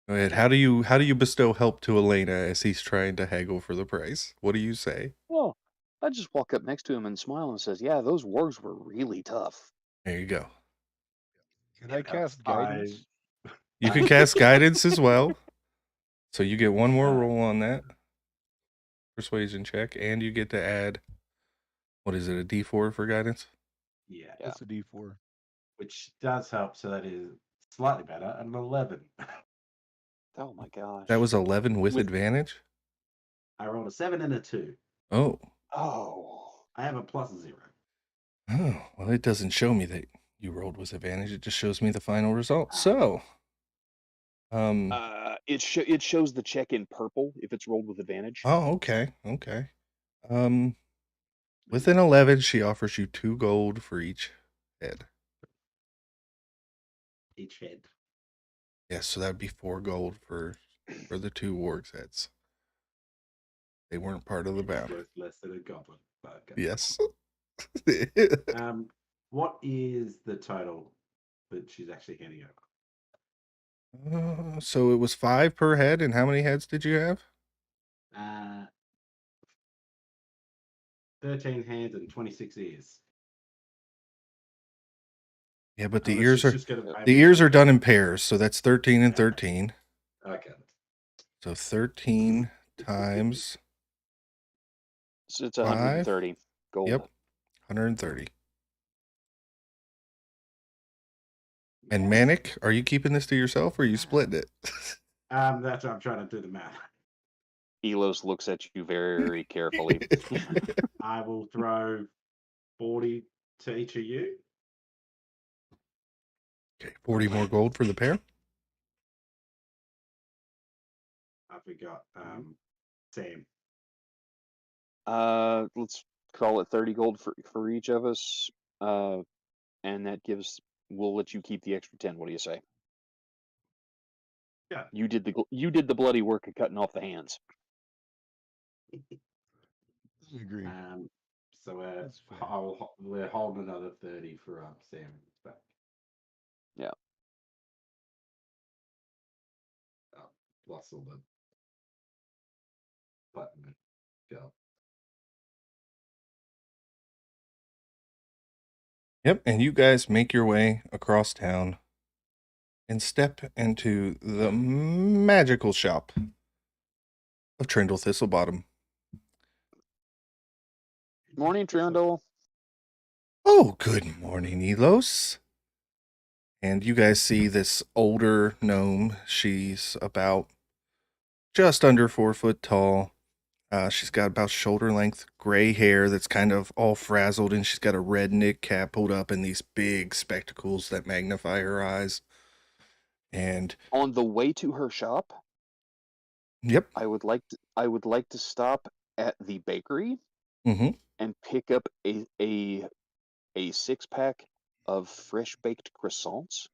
Go ahead. How do you bestow help to Elena as he's trying to haggle for the price? What do you say? Well, I just walk up next to him and smile and says, "Yeah, those wargs were really tough." There you go. Can I Yeah, cast I- guidance? You can cast guidance as well. So you get one more Uh, roll on that persuasion check, and you get to add, what is it, a D4 for guidance? Yeah, Yeah. It's a D4. which does help. So that is slightly better. An 11. Oh my gosh. That was 11 with With- advantage? I rolled a 7 and a 2. Oh. Oh. I have a +0. Oh, well, it doesn't show me that you rolled with advantage. It just shows me the final result. Ah. So, It shows the check in purple if it's rolled with advantage. oh, okay. With an 11, she offers you 2 gold for each head. Each head. Yes, so that would be 4 gold for the 2 wargs heads. They weren't part of the It's bounty. worth less than a goblin. But okay. Yes. What is the total that she's actually handing over? So it was 5 per head, and how many heads did you have? 13 hands and 26 ears. Yeah, but the Unless ears she's are just gonna pay the me ears are 20. done in pairs, so that's 13 and 13. Okay. So 13 times So it's 5. 130 gold. Yep. 130. And Manic, are you keeping this to yourself or are you splitting it? That's what I'm trying to do the math. Elos looks at you very carefully. I will throw 40 to each of you. Okay, 40 more gold for the pair. I forgot. Sam. Let's call it 30 gold for each of us. And that we'll let you keep the extra 10. What do you say? Yeah. You did the bloody work of cutting off the hands. I agree. So That's fair. we're holding another 30 for Sam. Back. Yeah. Plus all the platinum. Go. Yep, and you guys make your way across town and step into the magical shop of Trindle Thistlebottom. Morning, Trundle. Oh, good morning, Elos. And you guys see this older gnome. She's about just under 4 foot tall. She's got about shoulder length gray hair that's kind of all frazzled, and she's got a red knit cap pulled up and these big spectacles that magnify her eyes. And On the way to her shop, yep, I would like to stop at the bakery Mm-hmm. and pick up a 6-pack of fresh baked croissants?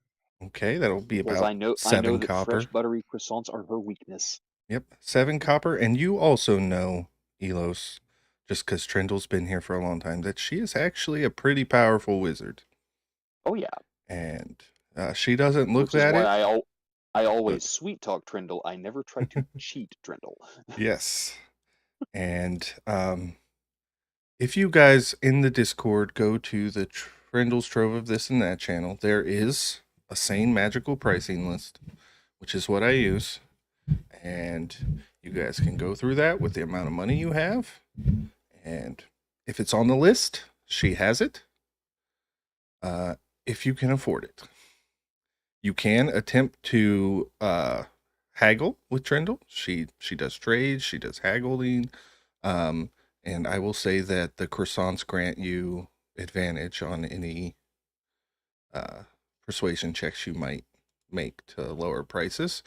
Okay, that'll be Because about I know 7 that fresh copper. buttery croissants are her weakness. Yep, 7 copper. And you also know, Elos, just because Trindle's been here for a long time, that she is actually a pretty powerful wizard. Oh yeah, And she doesn't look which is at why it, I always but sweet talk Trindle. I never try to cheat Trindle. yes. And if you guys in the Discord go to the Trindle's Trove of This and That channel, there is a sane magical pricing list, which is what I use. And you guys can go through that with the amount of money you have. And if it's on the list, she has it. If you can afford it, you can attempt to haggle with Trindle. She does trades, she does haggling. Um, and I will say that the croissants grant you advantage on any uh, persuasion checks you might make to lower prices.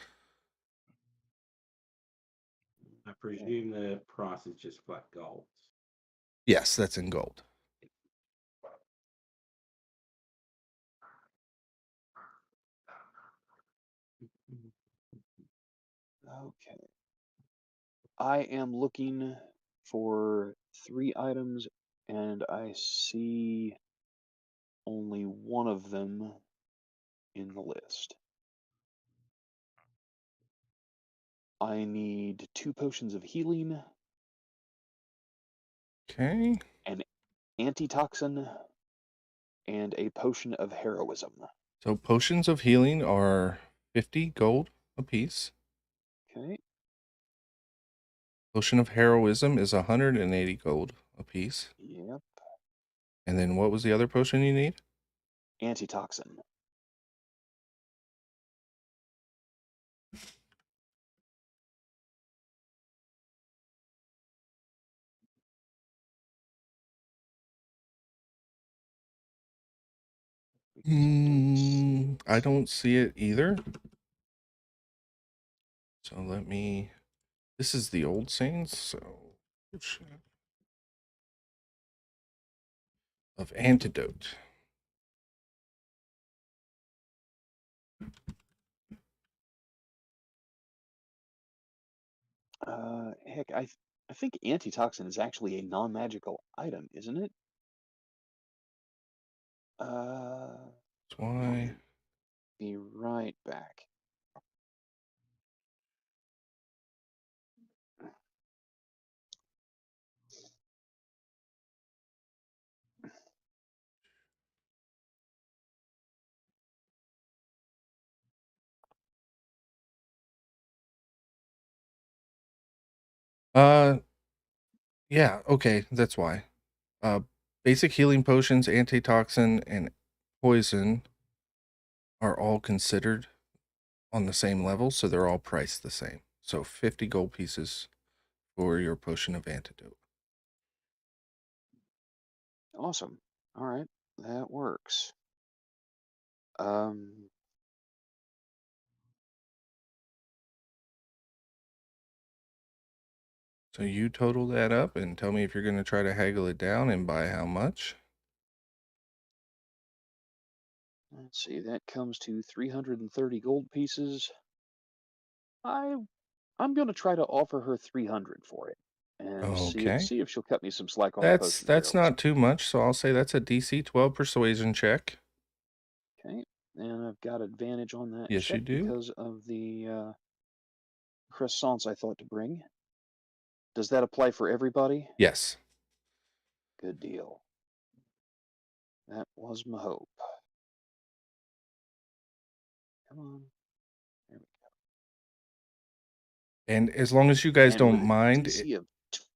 I presume the price is just flat gold. Yes, that's in gold. Okay. I am looking for 3 items, and I see only one of them in the list. I need 2 potions of healing, Okay. an antitoxin, and a potion of heroism. So potions of healing are 50 gold apiece. Okay. Potion of heroism is 180 gold apiece. Yep. And then what was the other potion you need? Antitoxin. I don't see it either. So let me. This is the old Saints. So of antidote. Heck, I think antitoxin is actually a non-magical item, isn't it? That's why. Be right back. Uh, yeah. Okay, that's why. Uh, basic healing potions, antitoxin, and poison are all considered on the same level, so they're all priced the same. So 50 gold pieces for your potion of antidote. Awesome. All right, that works. Um, So you total that up and tell me if you're going to try to haggle it down and by how much. let's see. That comes to 330 gold pieces. I'm gonna try to offer her 300 for it, and Okay. see if she'll cut me some slack on the That's potion of that's heroism. not too much, so I'll say that's a DC 12 persuasion check. Okay, and I've got advantage on that Yes, you check do. because of the croissants I thought to bring. Does that apply for everybody? Yes. Good deal. That was my hope. Come on. There we And as long as you guys And with don't a mind, DC of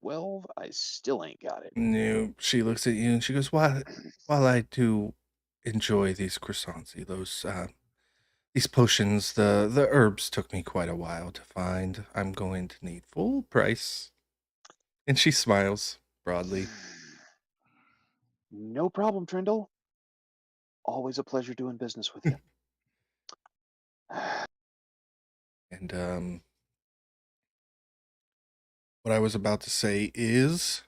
12, I still ain't got it. no, she looks at you and she goes, while I do enjoy these croissants, these potions, the herbs took me quite a while to find. I'm going to need full price. And she smiles broadly. No problem, Trindle. Always a pleasure doing business with you. And what I was about to say is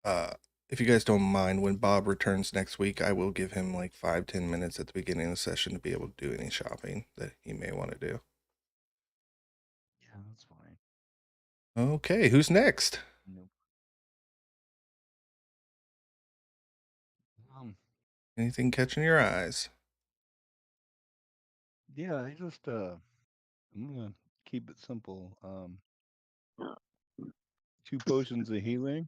if you guys don't mind, when Bob returns next week, I will give him like 5-10 minutes at the beginning of the session to be able to do any shopping that he may want to do. Yeah, that's fine. Okay, who's next? Nope. Um, Anything catching your eyes? yeah, I'm gonna keep it simple. 2 potions of healing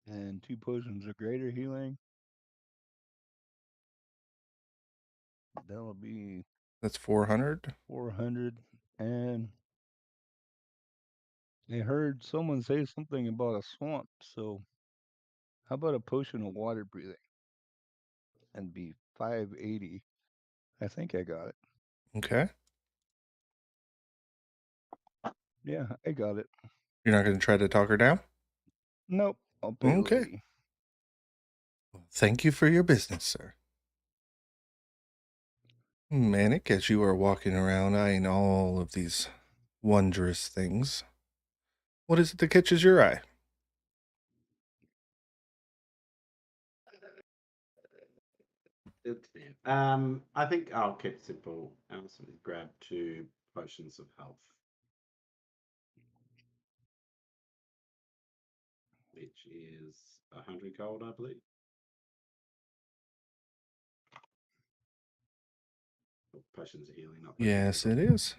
and 2 potions of greater healing. That'll be That's 400. 400. And I heard someone say something about a swamp, so how about a potion of water breathing and be 580? I think I got it. Okay. Yeah, I got it. You're not going to try to talk her down? Nope, I'll pay the Okay. lady. Thank you for your business, sir. Manic, as you are walking around eyeing all of these wondrous things, what is it that catches your eye? I think I'll keep it simple. I'll simply grab 2 potions of health, which is 100 gold, I believe. Or potions of healing, not potions Yes, of it gold. is.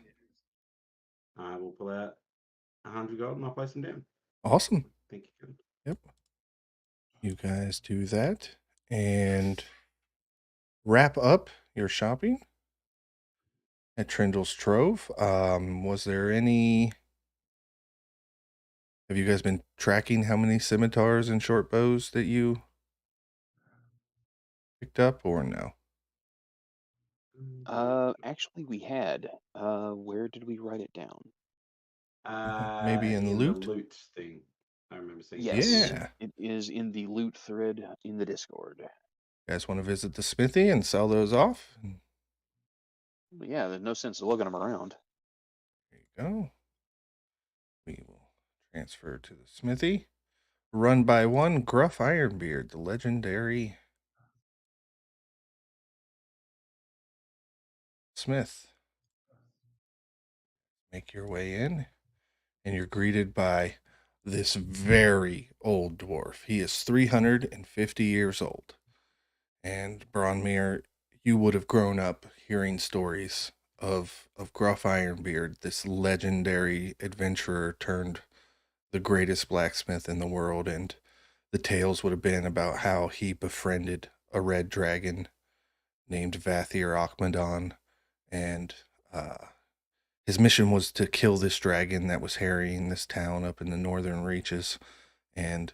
I will pull out 100 gold and I'll place them down. Awesome. Thank you. Yep. You guys do that and wrap up your shopping at Trindle's Trove. Was there any... Have you guys been tracking how many scimitars and short bows that you picked up, or no? Actually, we had. Where did we write it down? Maybe in In the loot? loot thing, I remember seeing it. Yes, Yeah. it is in the loot thread in the Discord. You guys want to visit the smithy and sell those off? But yeah, there's no sense of looking them around. There you go. We will transfer to the smithy. Run by one Gruff Ironbeard, the legendary smith. Make your way in, and you're greeted by this very old dwarf. He is 350 years old. And Bronmere, you would have grown up hearing stories of Gruff Ironbeard, this legendary adventurer turned the greatest blacksmith in the world, and the tales would have been about how he befriended a red dragon named Vathir Akmadon, and his mission was to kill this dragon that was harrying this town up in the northern reaches, and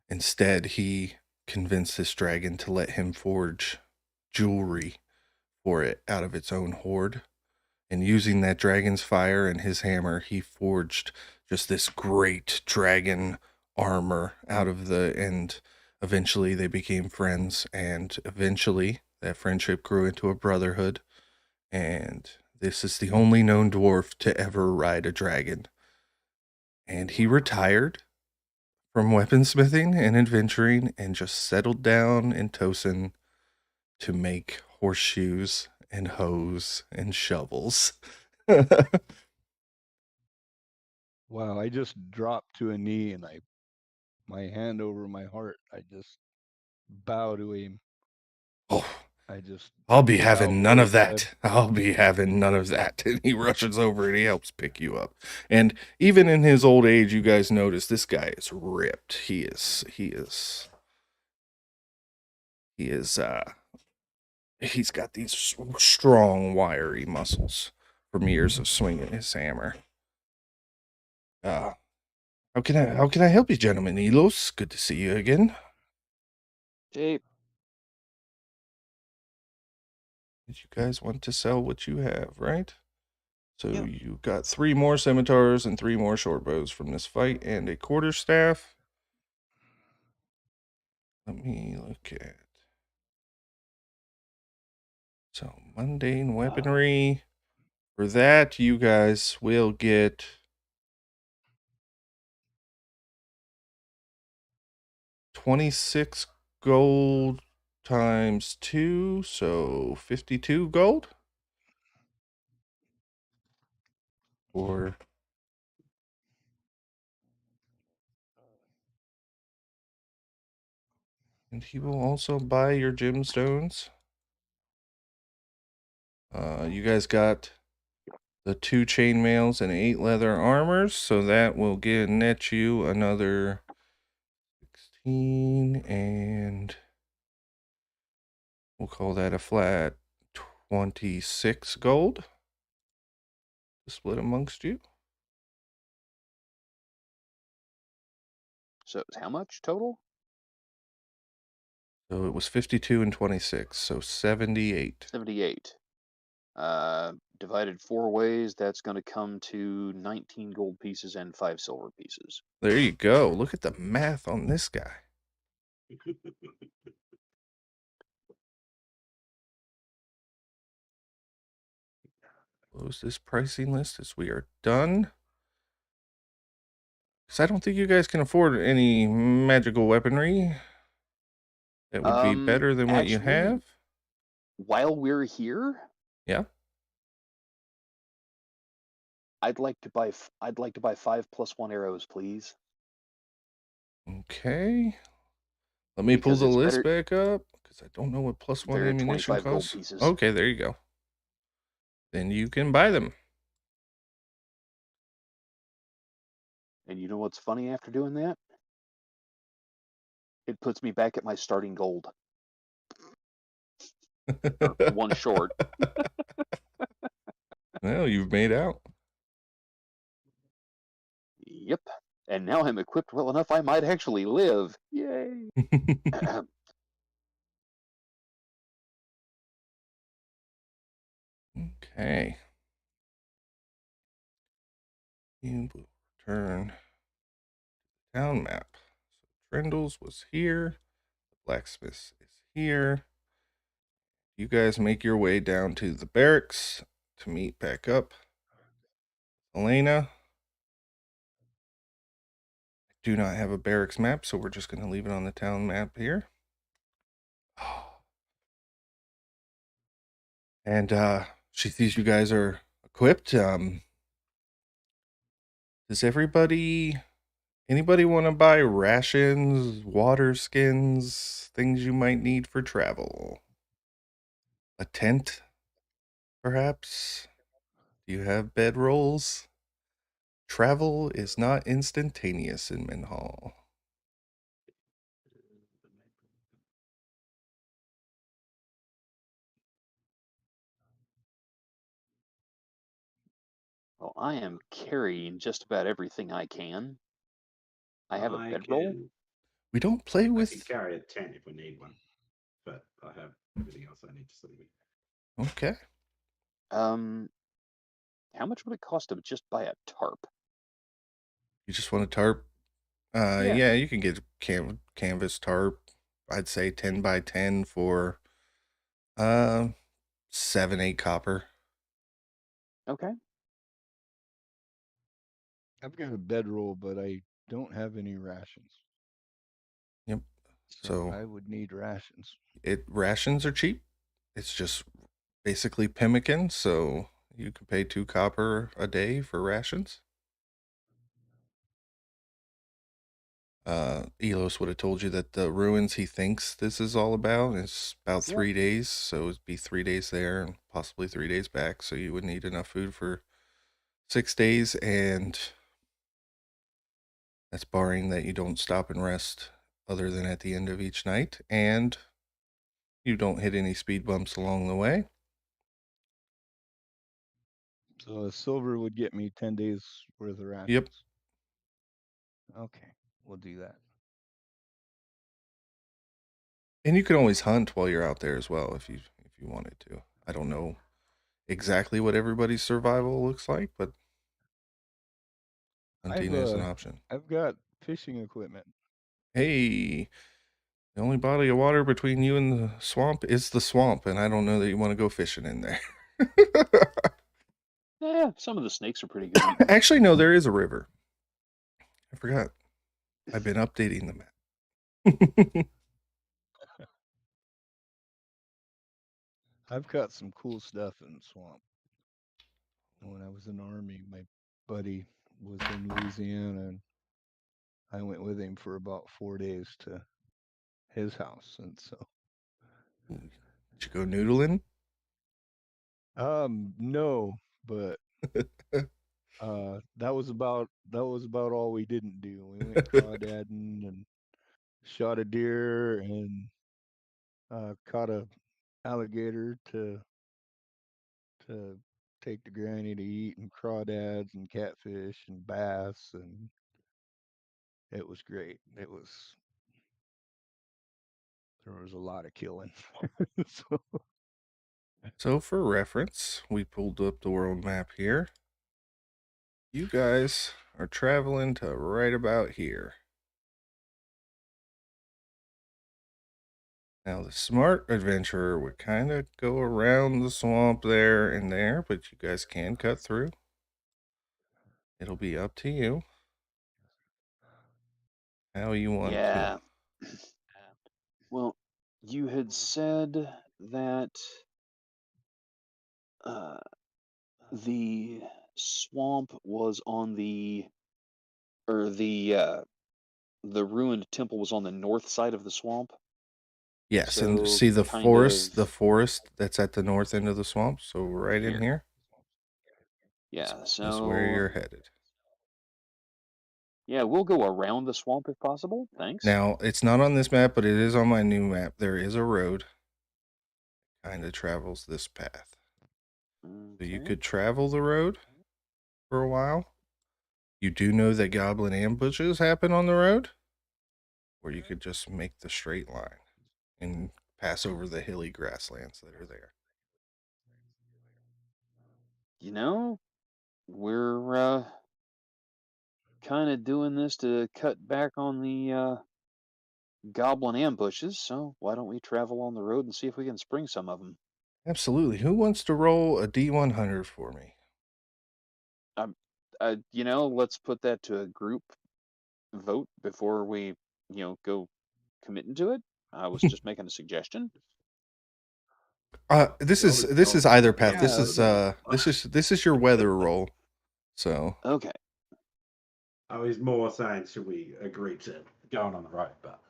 instead he convinced this dragon to let him forge jewelry for it out of its own hoard. And using that dragon's fire and his hammer, he forged just this great dragon armor out of and eventually they became friends, and eventually that friendship grew into a brotherhood. And this is the only known dwarf to ever ride a dragon. And he retired from weaponsmithing and adventuring and just settled down in Tosin to make horseshoes and hoes and shovels. Wow, I just dropped to a knee and my hand over my heart. I just bow to him. Oh, I just I'll be bow having none below of his head. that. I'll be having none of that. And he rushes over and he helps pick you up. And even in his old age, you guys notice this guy is ripped. He's got these strong, wiry muscles from years of swinging his hammer. How can I help you, gentlemen? Elos, good to see you again. Hey, Did you guys want to sell what you have, right? So Yep. you got 3 more scimitars and 3 more short bows from this fight and a quarterstaff. Let me look at. So mundane weaponry. For that, you guys will get 26 gold times 2, so 52 gold. Or and he will also buy your gemstones. You guys got the 2 chainmails and 8 leather armors, so that will net you another 16, and we'll call that a flat 26 gold to split amongst you. So it's how much total? So it was 52 and 26, so 78. 78. Divided 4 ways, that's going to come to 19 gold pieces and 5 silver pieces. There you go. Look at the math on this guy. Close this pricing list as we are done. Because I don't think you guys can afford any magical weaponry that would be better than what you Actually, have. while we're here, Yeah. I'd like to buy 5 + 1 arrows, please. Okay. Let me pull Because the it's list better. back up because I don't know what +1 They're ammunition 25 gold costs. pieces. Okay, there you go. Then you can buy them. And you know what's funny after doing that? It puts me back at my starting gold. Or 1 short. Well, you've made out. Yep. And now I'm equipped well enough I might actually live. Yay. Okay. You will return town map. So Trindle's was here. The blacksmith is here. You guys make your way down to the barracks to meet back up. Elena. I do not have a barracks map, so we're just going to leave it on the town map here. And she sees you guys are equipped. Does anybody want to buy rations, water skins, things you might need for travel? A tent, perhaps? Do you have bedrolls? Travel is not instantaneous in Minhal. Well, I am carrying just about everything I can. I have a bedroll. We don't play I can with. carry a tent if we need one, but I have everything else I need to sleep with. Okay. How much would it cost to just buy a tarp? You just want a tarp? Yeah, you can get canvas tarp. I'd say 10 by 10 for 7, 8 copper. Okay. I've got a bedroll, but I don't have any rations. Yep. So I would need rations. Rations are cheap. It's just basically pemmican, so you can pay 2 copper a day for rations. Elos would have told you that the ruins he thinks this is all about is about 3 days, so it'd be 3 days there and possibly 3 days back, so you would need enough food for 6 days, and that's barring that you don't stop and rest other than at the end of each night, and you don't hit any speed bumps along the way. So a silver would get me 10 days worth of rations. Yep. Okay, we'll do that. And you can always hunt while you're out there as well if you wanted to. I don't know exactly what everybody's survival looks like, but hunting is an option. I've got fishing equipment. Hey, the only body of water between you and the swamp is the swamp, and I don't know that you want to go fishing in there. Yeah, some of the snakes are pretty good. Actually, no, there is a river. I forgot. I've been updating the map. I've got some cool stuff in the swamp. When I was in the army, my buddy was in Louisiana, and I went with him for about 4 days to his house, and so Did you go noodling? no, but that was about all we didn't do. We went crawdadding and shot a deer and caught a alligator to take to granny to eat, and crawdads and catfish and bass, and it was great. There was a lot of killing. So, So, for reference, we pulled up the world map here. You guys are traveling to right about here. Now, the smart adventurer would kind of go around the swamp there and there, but you guys can cut through. It'll be up to you how you want to. Yeah. Well, you had said that uh, the swamp was on the ruined temple was on the north side of the swamp. Yes, and So see the kind forest, of the forest that's at the north end of the swamp. So right in here. here Yeah. is where you're So headed. yeah, we'll go around the swamp if possible. Thanks. Now, it's not on this map, but it is on my new map. There is a road kind of travels this path. So you Okay. could travel the road for a while. You do know that goblin ambushes happen on the road, or you could just make the straight line and pass over the hilly grasslands that are there. You know, we're kind of doing this to cut back on the goblin ambushes. So why don't we travel on the road and see if we can spring some of them? Absolutely. Who wants to roll a D100 for me? Let's put that to a group vote before we, go committing to it. I was just making a suggestion. This You is always this know is either path. Yeah, This is your weather roll. So Okay. I was more saying, should we agree to going on the road? But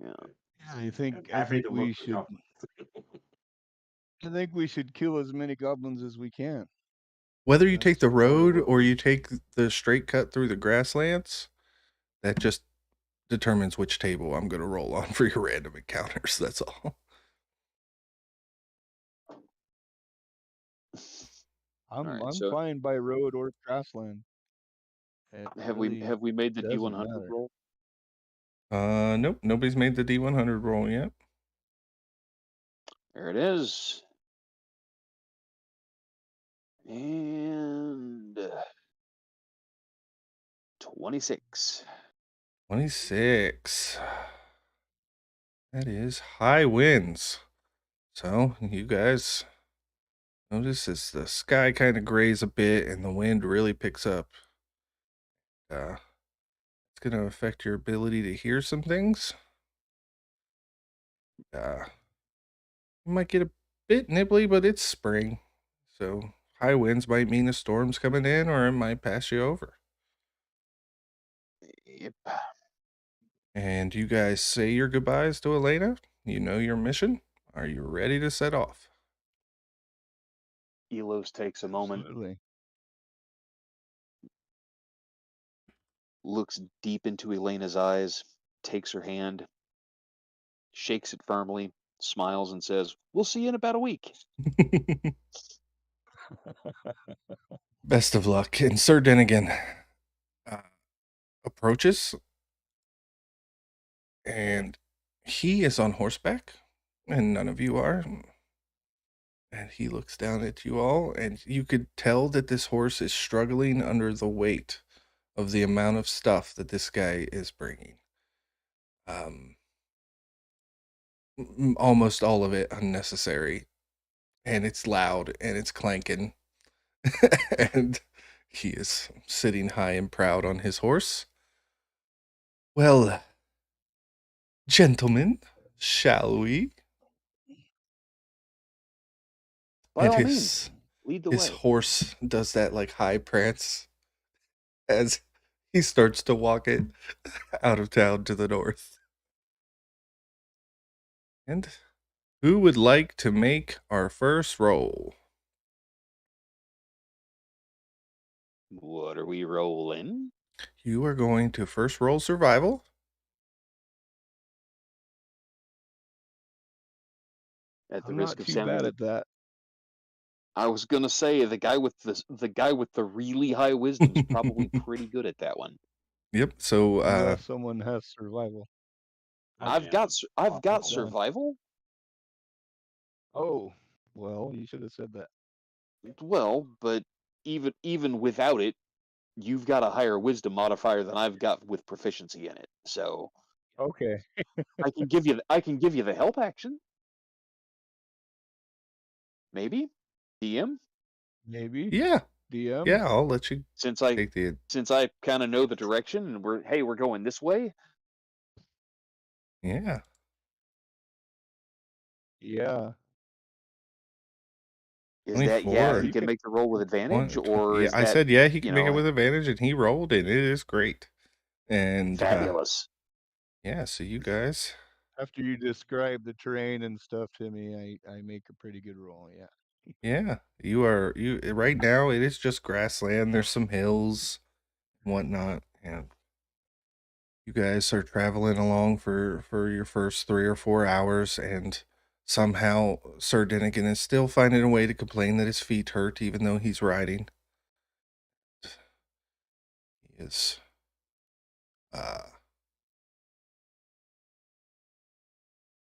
Yeah. yeah, I'm happy to we work with should. goblins. I think we should kill as many goblins as we can. whether you take That's the the goal. road or you take the straight cut through the grasslands, that just determines which table I'm going to roll on for your random encounters. That's all. All right. I'm So fine by road or grassland. It have we really have we made the doesn't D100 matter. roll? Nope, nobody's made the D100 roll yet. There it is. And 26. 26. That is high winds. So you guys notice as the sky kind of grays a bit and the wind really picks up. It's going to affect your ability to hear some things. You might get a bit nibbly, but it's spring. So high winds might mean a storm's coming in, or it might pass you over. Yep. And you guys say your goodbyes to Elena. You know your mission. Are you ready to set off? Elos takes a moment, Absolutely. looks deep into Elena's eyes, takes her hand, shakes it firmly, smiles, and says, "We'll see you in about a week." Best of luck. And Sir Dennigan approaches, and he is on horseback, and none of you are. And he looks down at you all, and you could tell that this horse is struggling under the weight of the amount of stuff that this guy is bringing. Almost all of it unnecessary, and it's loud and it's clanking. And he is sitting high and proud on his horse. Well, gentlemen, shall we? By And all means, his lead the his way. horse does that like high prance as he starts to walk it out of town to the north. And who would like to make our first roll? What are we rolling? You are going to first roll survival. At the I'm risk not of too sounding bad the at that. I was gonna say the guy with the really high wisdom's probably pretty good at that one. Yep. So Unless someone has survival. I've can. got Done. survival. Oh, well, you should have said that. Well, but even without it, you've got a higher wisdom modifier than I've got with proficiency in it. So Okay, I can give you the help action. Maybe DM, maybe. yeah, DM? yeah, I'll let you since I take the kind of know the direction and we're going this way. yeah. Yeah. Is that yeah? He 24. You can can. make the roll with advantage, or Yeah, is I that said yeah, he you can make it know with advantage, and he rolled, and it is great. And fabulous? yeah, so you guys, After you describe the terrain and stuff to me, I make a pretty good roll. Yeah. yeah, you right now. It is just grassland. There's some hills, and whatnot, and you guys are traveling along for your first 3 or 4 hours, and somehow Sir Dinnigan is still finding a way to complain that his feet hurt, even though he's riding. He is uh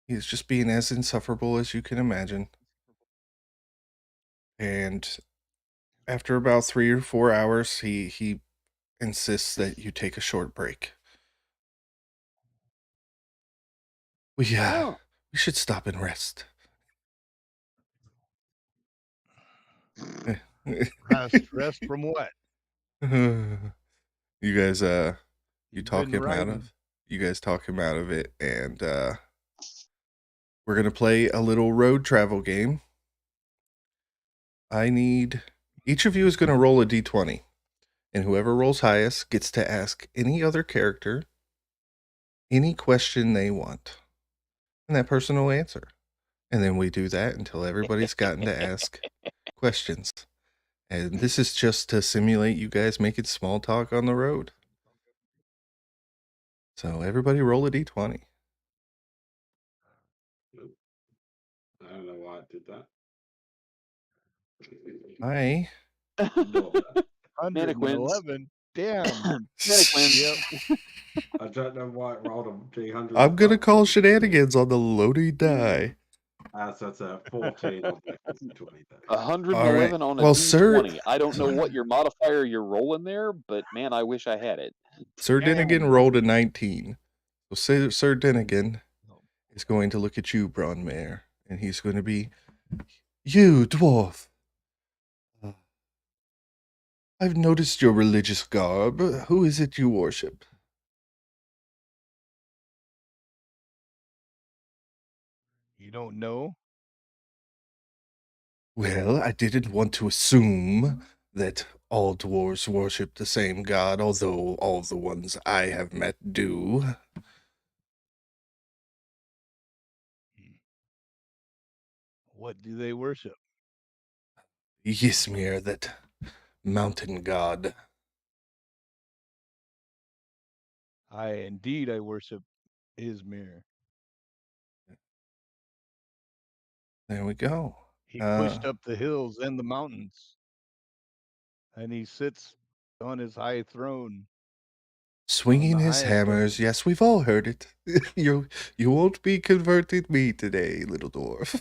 he's just being as insufferable as you can imagine. And after about 3 or 4 hours, he insists that you take a short break. We Oh, we should stop and rest. Rest from what? You guys you You've talk been him out riding. of you guys talk him out of it, and we're gonna play a little road travel game. I need each of you is gonna roll a d20, and whoever rolls highest gets to ask any other character any question they want, and that person will answer. And then we do that until everybody's gotten to ask questions. And this is just to simulate you guys making small talk on the road. So everybody roll a d20. I don't know why I did that. I Ignore that. 'Mannequins. 111. Damn. Mannequins. Yep. I don't know why it rolled a D100. I'm gonna call shenanigans on the loading die. So that's a 14 on the 20 then. 111 on a Well, Sir D20. I don't know what your modifier you're rolling there, but man, I wish I had it. Sir Damn. Dinnigan rolled a 19. So Sir Dinnigan is going to look at you, Bronmare, and he's going to be, you, dwarf. I've noticed your religious garb. Who is it you worship? You don't know? Well, I didn't want to assume that all dwarves worship the same god, although all the ones I have met do. What do they worship? Ysmir, that mountain god. I worship Izmir. There we go. He pushed up the hills and the mountains, and he sits on his high throne. Swinging the his highest of hammers. them. Yes, we've all heard it. You won't be converting me today, little dwarf.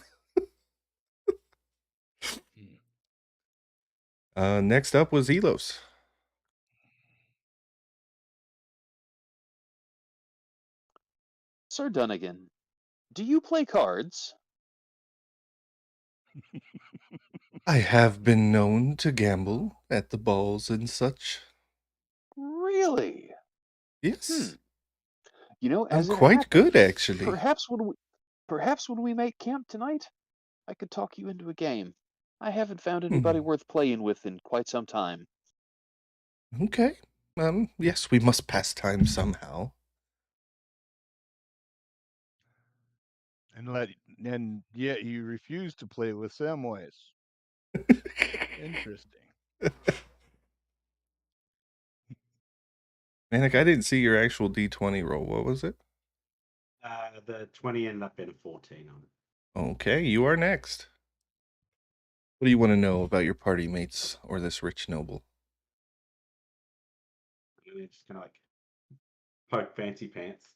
Next up was Elos. Sir Dunnigan, do you play cards? I have been known to gamble at the balls and such. Really? Yes. I'm as it quite good, happens, actually. perhaps when we make camp tonight, I could talk you into a game. I haven't found anybody Hmm. worth playing with in quite some time. Okay. Yes, we must pass time somehow. And yet you refuse to play with Samwise. Interesting. Manic, I didn't see your actual D20 roll. What was it? The 20 ended up being a 14 on it. Okay, you are next. What do you want to know about your party mates or this rich noble? And then just kind of like poke Fancy Pants.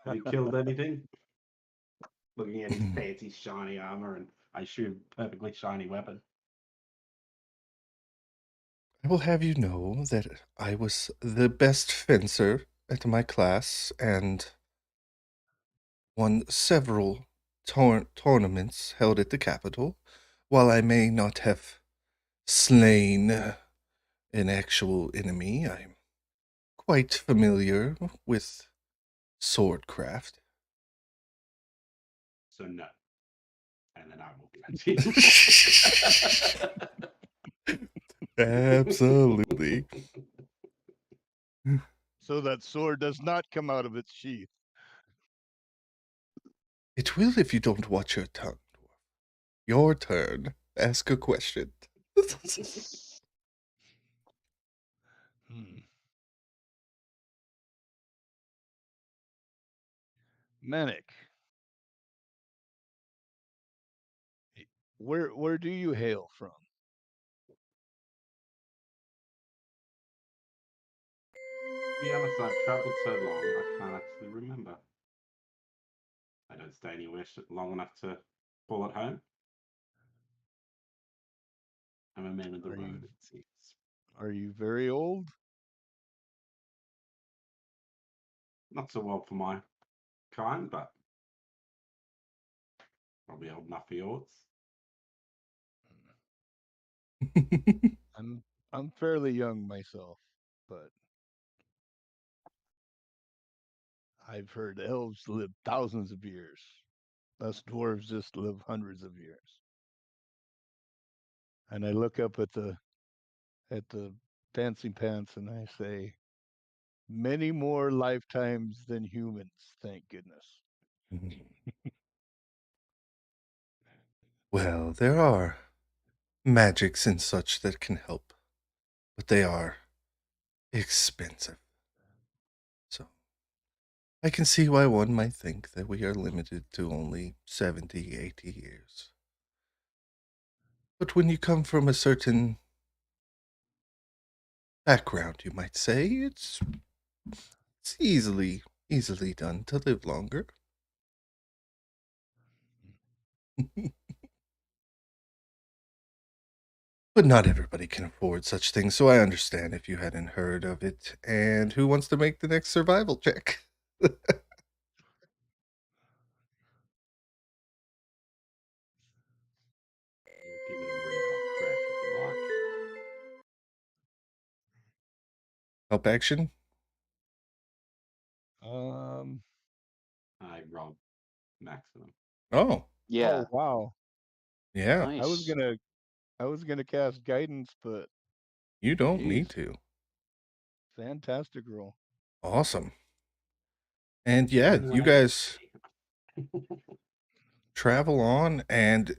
Have you killed anything? Looking at his fancy shiny armor and I assume perfectly shiny weapon. I will have you know that I was the best fencer at my class and won several tournaments held at the capital. While I may not have slain an actual enemy, I'm quite familiar with swordcraft. So no. And then I will continue. Absolutely. So that sword does not come out of its sheath. It will if you don't watch your tongue. Your turn. Ask a question. Hmm. Manic. Where do you hail from? To be honest, I've travelled so long, I can't actually remember. I don't stay anywhere long enough to call it home. I'm a man of the Are you road, it seems. are you very old? Not so well for my kind, but probably old enough for yours. I'm fairly young myself, but I've heard elves live thousands of years. Us dwarves just live hundreds of years. And I look up at the fancy pants and I say, many more lifetimes than humans, thank goodness. Well, there are magics and such that can help, but they are expensive. So I can see why one might think that we are limited to only 70, 80 years. But when you come from a certain background, you might say, it's easily done to live longer. But not everybody can afford such things, so I understand if you hadn't heard of it. And who wants to make the next survival check? We'll give it a red hot crack if you like. Help action? Um, I rolled maximum. Oh, Yeah, oh wow. yeah. I was nice. gonna I was gonna cast guidance, but You don't need geez, to. fantastic roll. Awesome. And yeah, Only when you I get guys travel on, and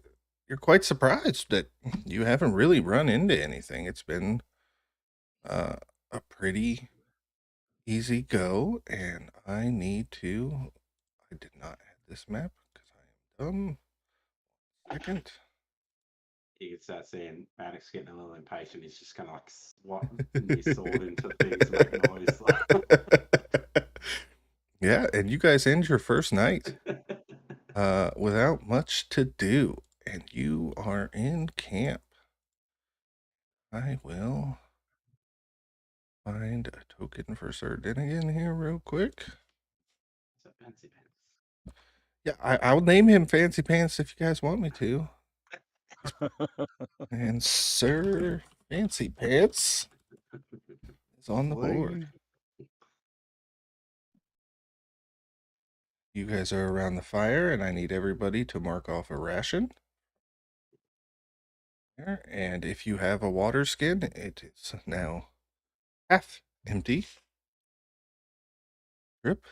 you're quite surprised that you haven't really run into anything. It's been uh, a pretty easy go, and I need to. I did not add this map because I am dumb. Second. you can start seeing Maddox getting a little impatient. He's just kind of like swatting his sword into things to make noise. Yeah, and you guys end your first night without much to do, and you are in camp. I will find a token for Sir Dinnigan here real quick. So fancy pants. Yeah, I'll name him Fancy Pants if you guys want me to. And Sir Fancy Pants is on the board. Fling You guys are around the fire, and I need everybody to mark off a ration. There. And if you have a water skin, it is now half empty. Drip.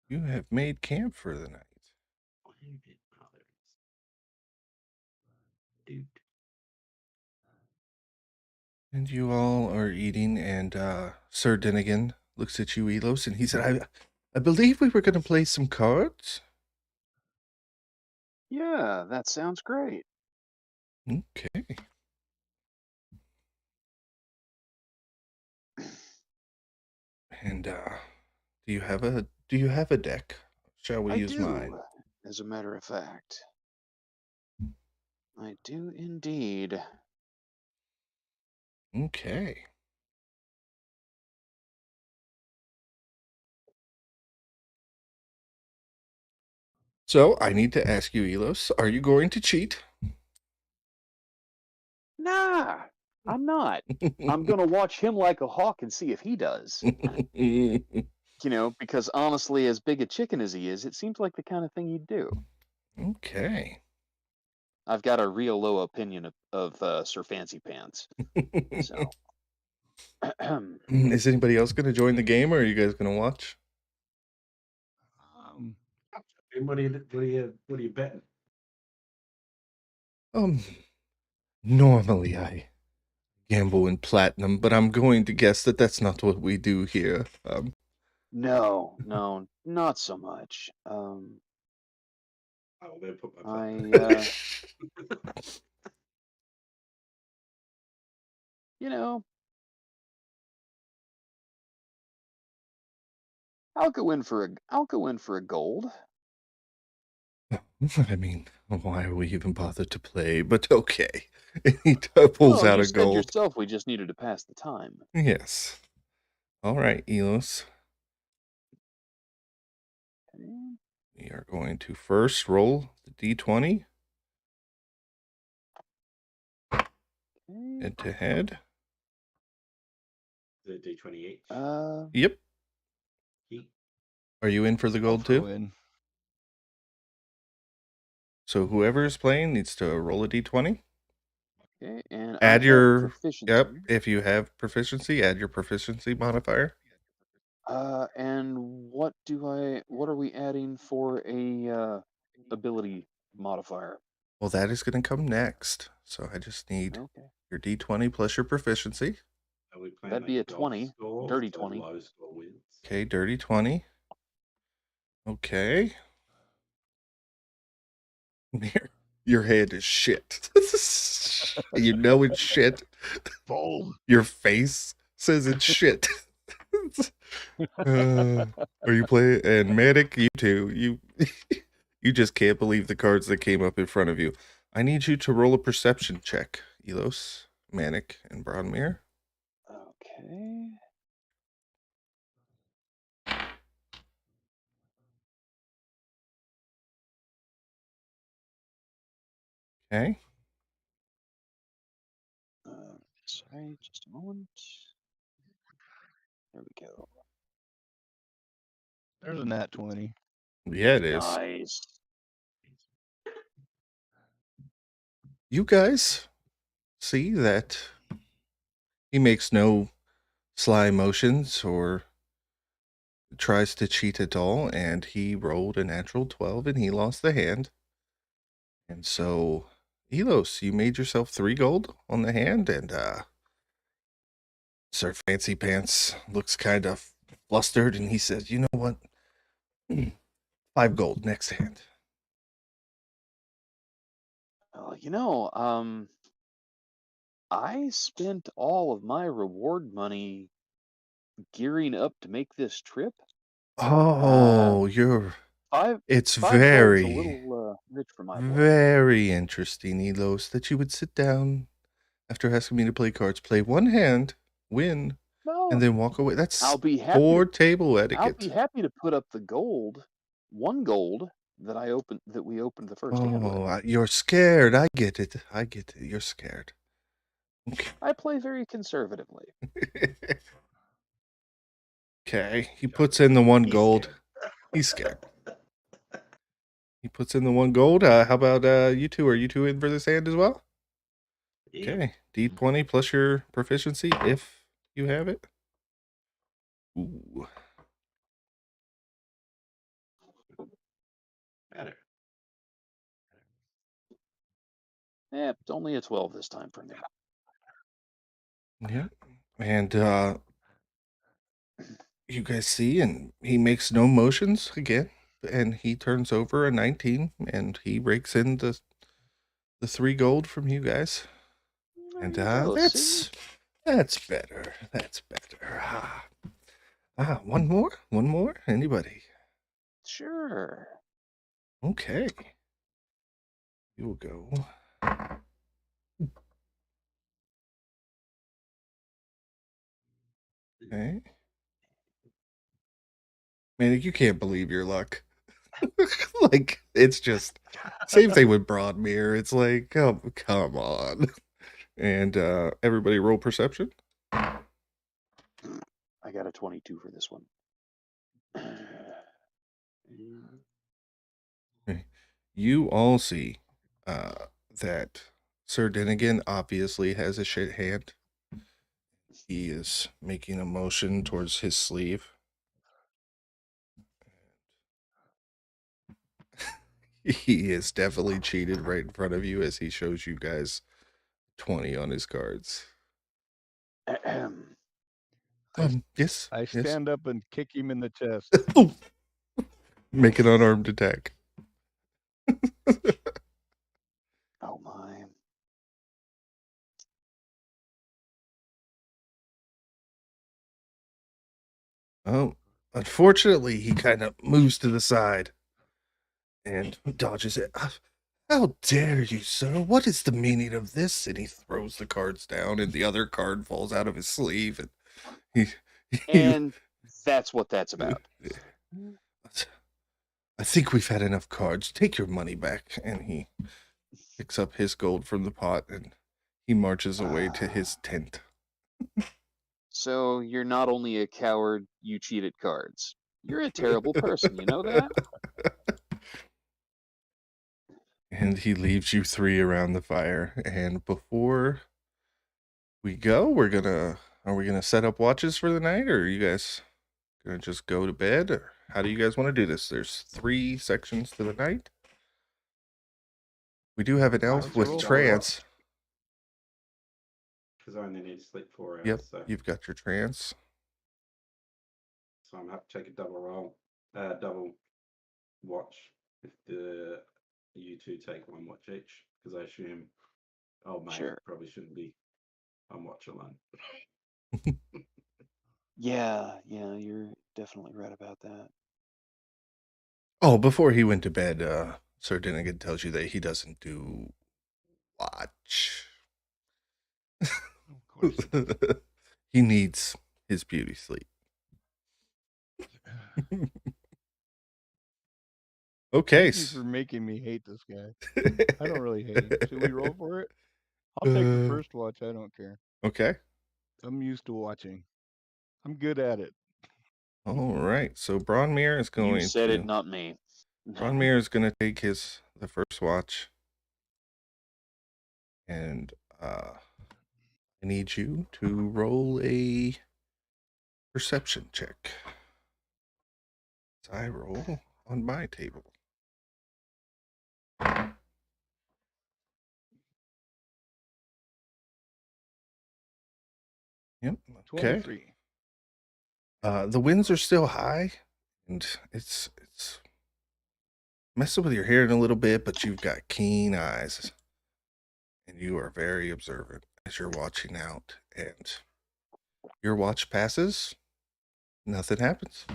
You have made camp for the night. Dude. And you all are eating, and Sir Dinnigan looks at you, Elos, and he said, I believe we were going to play some cards. Yeah, that sounds great. Okay. And do you have a deck? Shall we I use mine? do, as a matter of fact. I do indeed. Okay. So I need to ask you, Elos, are you going to cheat? Nah, I'm not. I'm gonna watch him like a hawk and see if he does. Because honestly, as big a chicken as he is, it seems like the kind of thing he'd do. Okay. I've got a real low opinion of Sir Fancy Pants. So, Is anybody else going to join the game, or are you guys going to watch? What are you betting? Normally I gamble in platinum, but I'm going to guess that that's not what we do here. no, not so much. I'll then put my I, you know, I'll go in for a gold. I mean, why are we even bothered to play? But okay. He pulls Well, out you a said gold. yourself we just needed to pass the time. Yes. All right, Elos. Okay. We are going to first roll the d20 Okay. head to head. The D28. Yep. Heat. Are you in for the I'll gold throw too? in. So whoever is playing needs to roll a d20. Okay, and I Add have your proficiency. Yep. If you have proficiency, add your proficiency modifier. And what are we adding for a ability modifier? Well, that is going to come next. So I just need Okay. your d20 plus your proficiency. Are we playing That'd be a like golf 20, score, dirty so 20. low score wins? Okay, dirty 20. Okay. Your head is shit. You know it's shit. Fold. Your face says it's shit. Are you playing? And Manic, you too. You just can't believe the cards that came up in front of you. I need you to roll a perception check, Elos, Manic, and Broadmere. Okay. Okay. Sorry, just a moment. There we go. There's a nat 20. Yeah, it is. Nice. You guys see that he makes no sly motions or tries to cheat at all, and he rolled a natural 12 and he lost the hand. And so, Elos, you made yourself 3 gold on the hand, and Sir Fancy Pants looks kind of flustered, and he says, "You know what? 5 gold next hand." I spent all of my reward money gearing up to make this trip. Oh, it's Five gold's a very, little rich for my blood. very interesting, Elos, that you would sit down after asking me to play cards, play one hand, win, No, and then walk away. That's I'll be happy. poor table I'll etiquette. be happy to put up the gold, 1 gold that we opened the first hand with. Oh, you're scared. I get it. You're scared. Okay. I play very conservatively. Okay, he puts in the 1 He's gold. scared. He's scared. He puts in the 1 gold. How about you two? Are you two in for this hand as well? Yeah. Okay, D20 plus your proficiency if you have it. Ooh. Better. It's only a 12 this time for me. Yep. And you guys see, and he makes no motions again, and he turns over a 19, and he rakes in the 3 gold from you guys. There And you go, see? that's better. That's better. One more. Anybody? Sure. Okay. You will go. Okay. Man, you can't believe your luck. Like, it's just same thing with Broadmere. It's like, come on. And everybody roll perception. I got a 22 for this one. Okay. You all see that Sir Dinnigan obviously has a shit hand. He is making a motion towards his sleeve. He is definitely cheated right in front of you as he shows you guys 20 on his cards. Yes. I Yes. stand up and kick him in the chest. Make an unarmed attack. Oh my. Oh, unfortunately, he kind of moves to the side and dodges it. How dare you, sir? What is the meaning of this? And he throws the cards down, and the other card falls out of his sleeve. And And that's what that's about. I think we've had enough cards. Take your money back. And he picks up his gold from the pot, and he marches away to his tent. So you're not only a coward, you cheated cards. You're a terrible person, you know that? And he leaves you 3 around the fire. And before we go, are we gonna set up watches for the night, or are you guys gonna just go to bed, or how do you guys want to do this? There's 3 sections to the night. We do have an elf Let's with roll for it. trance. Because I only need to sleep 4 hours. Yep, So, you've got your trance. I'm gonna have to take a double roll, double watch if you two take 1 watch each. Because I assume old mate Sure. probably shouldn't be on watch alone. Yeah, you're definitely right about that. Oh, before he went to bed, Sir Dinnigan tells you that he doesn't do watch. Of course. He needs his beauty sleep. Okay. Thank you for making me hate this guy. I don't really hate him. Should we roll for it? I'll take the first watch. I don't care. Okay. I'm used to watching. I'm good at it. All right. So Bronmere is going You said to it, not me. Bronmere is going to take the first watch, and I need you to roll a perception check. I roll on my table. Yep. Okay. 23. The winds are still high, and it's messing with your hearing a little bit, but you've got keen eyes, and you are very observant as you're watching out. And your watch passes, nothing happens.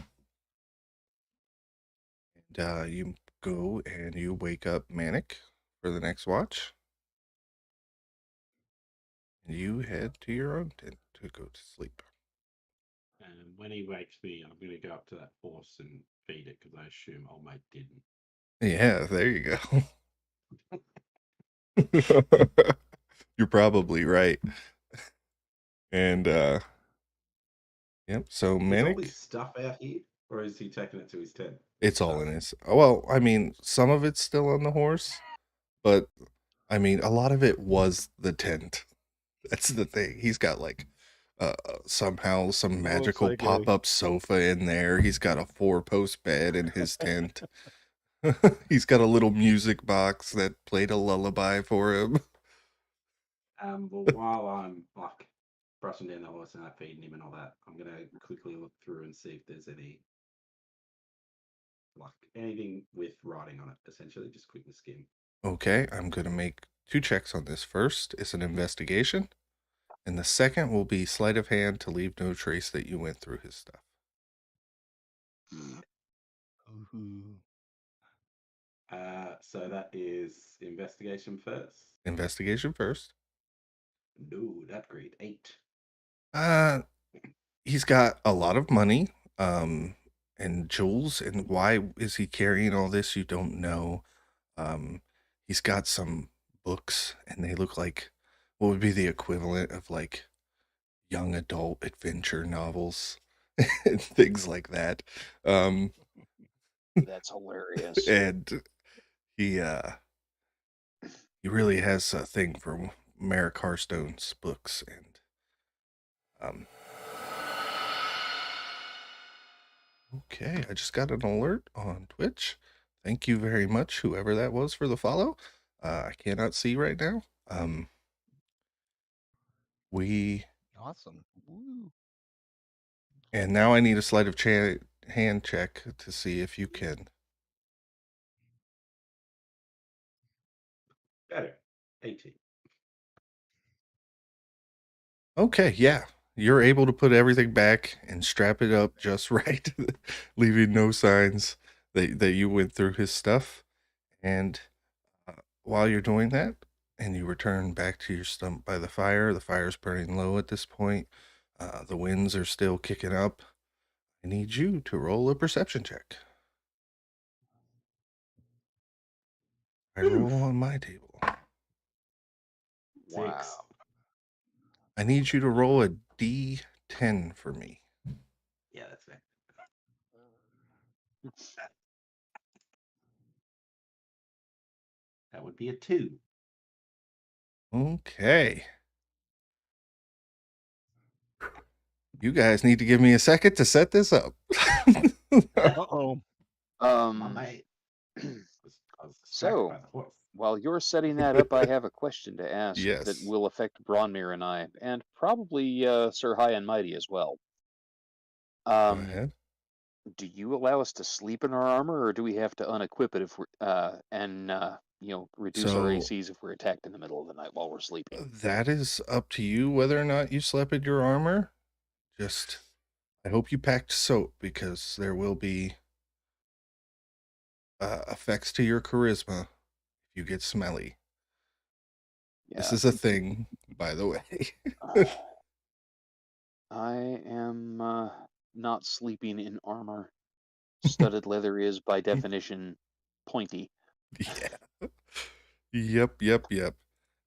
And you go and you wake up Manic for the next watch. And you head to your own tent to go to sleep. And when he wakes me, I'm going to go up to that horse and feed it because I assume old mate didn't. Yeah, there you go. You're probably right. And Yep. So Is all Manic, this stuff out here, or is he taking it to his tent? it's all in his. Well, I mean, some of it's still on the horse, but I mean, a lot of it was the tent. That's the thing. He's got like somehow some Looks magical like a pop-up sofa in there. He's got a 4-post bed in his tent. He's got a little music box that played a lullaby for him. Well, while I'm like brushing down the horse and feeding him and all that, I'm gonna quickly look through and see if there's anything with writing on it. Essentially, just quickly skim. Okay, I'm going to make 2 checks on this. First is an investigation, and the second will be sleight of hand to leave no trace that you went through his stuff. ooh, So that is investigation first. Investigation first. No, that great 8. Uh, he's got a lot of money, and jewels, and why is he carrying all this? You don't know. He's got some books, and they look like what would be the equivalent of like young adult adventure novels and things like that. That's hilarious. And he really has a thing for Merrick Harstone's books, and okay, I just got an alert on Twitch. Thank you very much, whoever that was, for the follow. I cannot see right now. We awesome. Woo. and now I need a sleight of hand check to see if you can. Better 18. Okay, yeah. You're able to put everything back and strap it up just right, leaving no signs that you went through his stuff. And while you're doing that, and you return back to your stump by the fire's burning low at this point. The winds are still kicking up. I need you to roll a perception check. I roll on my table. Wow. 6. I need you to roll a D10 for me. Yeah, that's fair. That would be a 2. Okay. You guys need to give me a second to set this up. Uh-oh. My mate. I was distracted So, by the horse. while you're setting that up, I have a question to ask that Yes. will affect Bronmir and I, and probably Sir High and Mighty as well. Go ahead. Do you allow us to sleep in our armor, or do we have to unequip it if we're reduce our So ACs if we're attacked in the middle of the night while we're sleeping? that is up to you whether or not you slept in your armor. Just, I hope you packed soap because there will be effects to your charisma if you get smelly. This Yeah, is a thing, by the way. I am not sleeping in armor. Studded leather is, by definition, pointy. Yeah. Yep.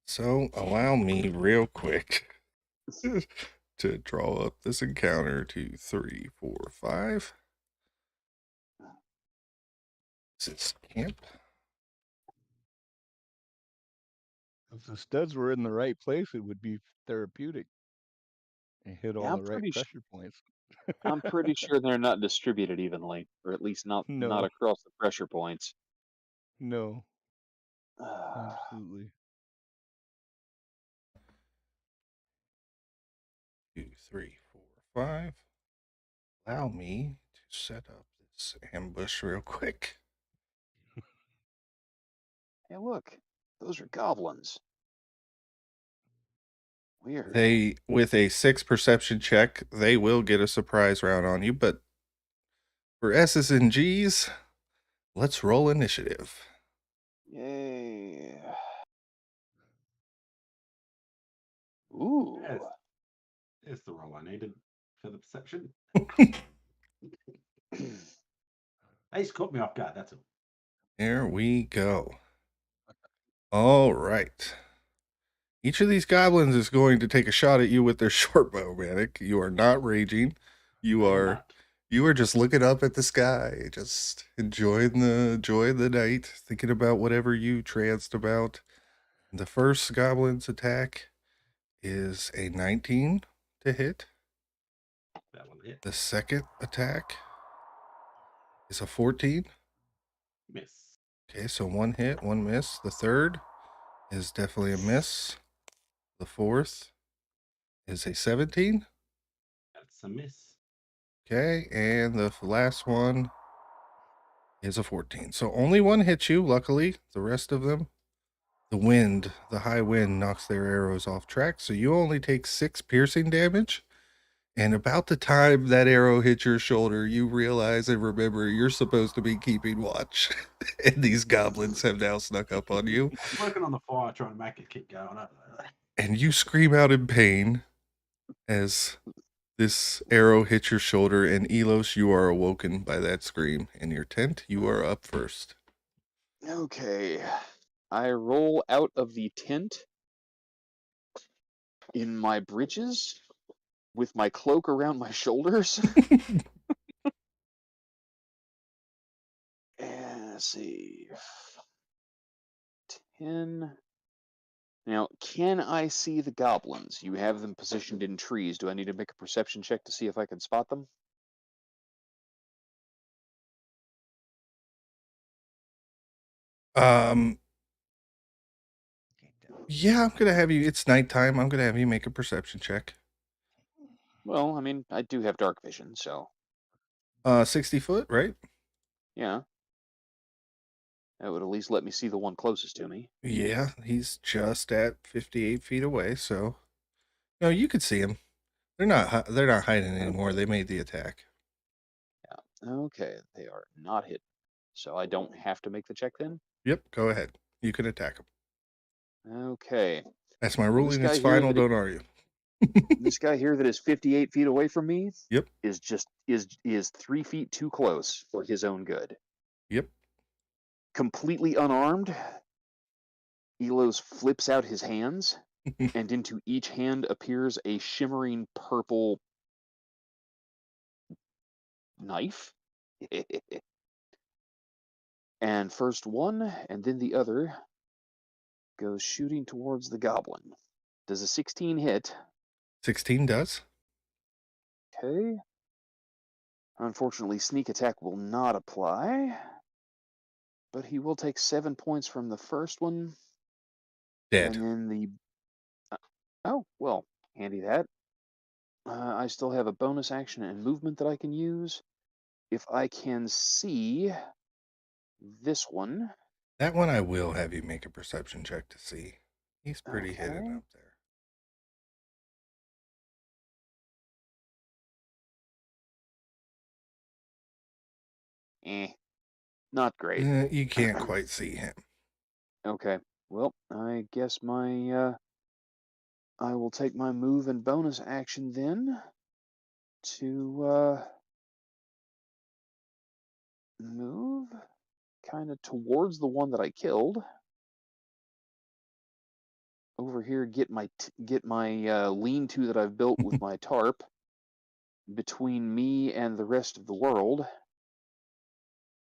So allow me real quick to draw up this encounter. 2, 3, 4, 5. This is camp. If the studs were in the right place, it would be therapeutic and hit all Yeah, the right pressure points. I'm pretty sure they're not distributed evenly, or at least not No, across the pressure points. no, absolutely. 2, 3, 4, 5. Allow me to set up this ambush real quick. Hey, look, those are goblins. Weird. They, with a 6 perception check, they will get a surprise round on you, but for S's and G's, let's roll initiative. Yay. Ooh. There's the roll I needed for the perception. They just caught me off guard, that's all. Here we go. All right. Each of these goblins is going to take a shot at you with their short bow, Manic. You are not raging. You I'm are not. you are just looking up at the sky, just enjoying the night, thinking about whatever you tranced about. The first goblin's attack is a 19 to hit. That one hit. The second attack is a 14. Miss. Okay, so one hit, one miss. The third is definitely a miss. The fourth is a 17. That's a miss. Okay, and the last one is a 14. So only one hits you, luckily. The rest of them, the high wind knocks their arrows off track. So you only take 6 piercing damage. And about the time that arrow hits your shoulder, you realize and remember you're supposed to be keeping watch. And these goblins have now snuck up on you. I was working on the fire trying to make it keep going. And you scream out in pain as this arrow hits your shoulder. And Elos, you are awoken by that scream. In your tent, you are up first. Okay. I roll out of the tent in my breeches with my cloak around my shoulders. And let's see. 10. Now, can I see the goblins? You have them positioned in trees. Do I need to make a perception check to see if I can spot them? Um, Okay, down. yeah, I'm gonna have you. It's nighttime. I'm gonna have you make a perception check. Well, I mean, I do have dark vision, so 60 foot, right? yeah. That would at least let me see the one closest to me. Yeah, he's just at 58 feet away. So, no, you could see him. They're not hiding anymore. They made the attack. Yeah. Okay, they are not hidden. So I don't have to make the check then? Yep, go ahead. You can attack him. Okay. That's my This ruling. guy It's here final. that Don't argue. this guy here that is 58 feet away from me Yep. is just is 3 feet too close for his own good. Yep. Completely unarmed, Elos flips out his hands, and into each hand appears a shimmering purple knife. And first one, and then the other, goes shooting towards the goblin. Does a 16 hit? 16 does. Okay. Unfortunately, sneak attack will not apply, but he will take 7 points from the first one, Dead. and then oh, well, handy that. I still have a bonus action and movement that I can use. If I can see this one. That one I will have you make a perception check to see. He's pretty hidden Okay. up there. Not great. You can't quite see him. Okay. Well, I guess I will take my move and bonus action then to move kind of towards the one that I killed. Over here, get my lean-to that I've built with my tarp between me and the rest of the world.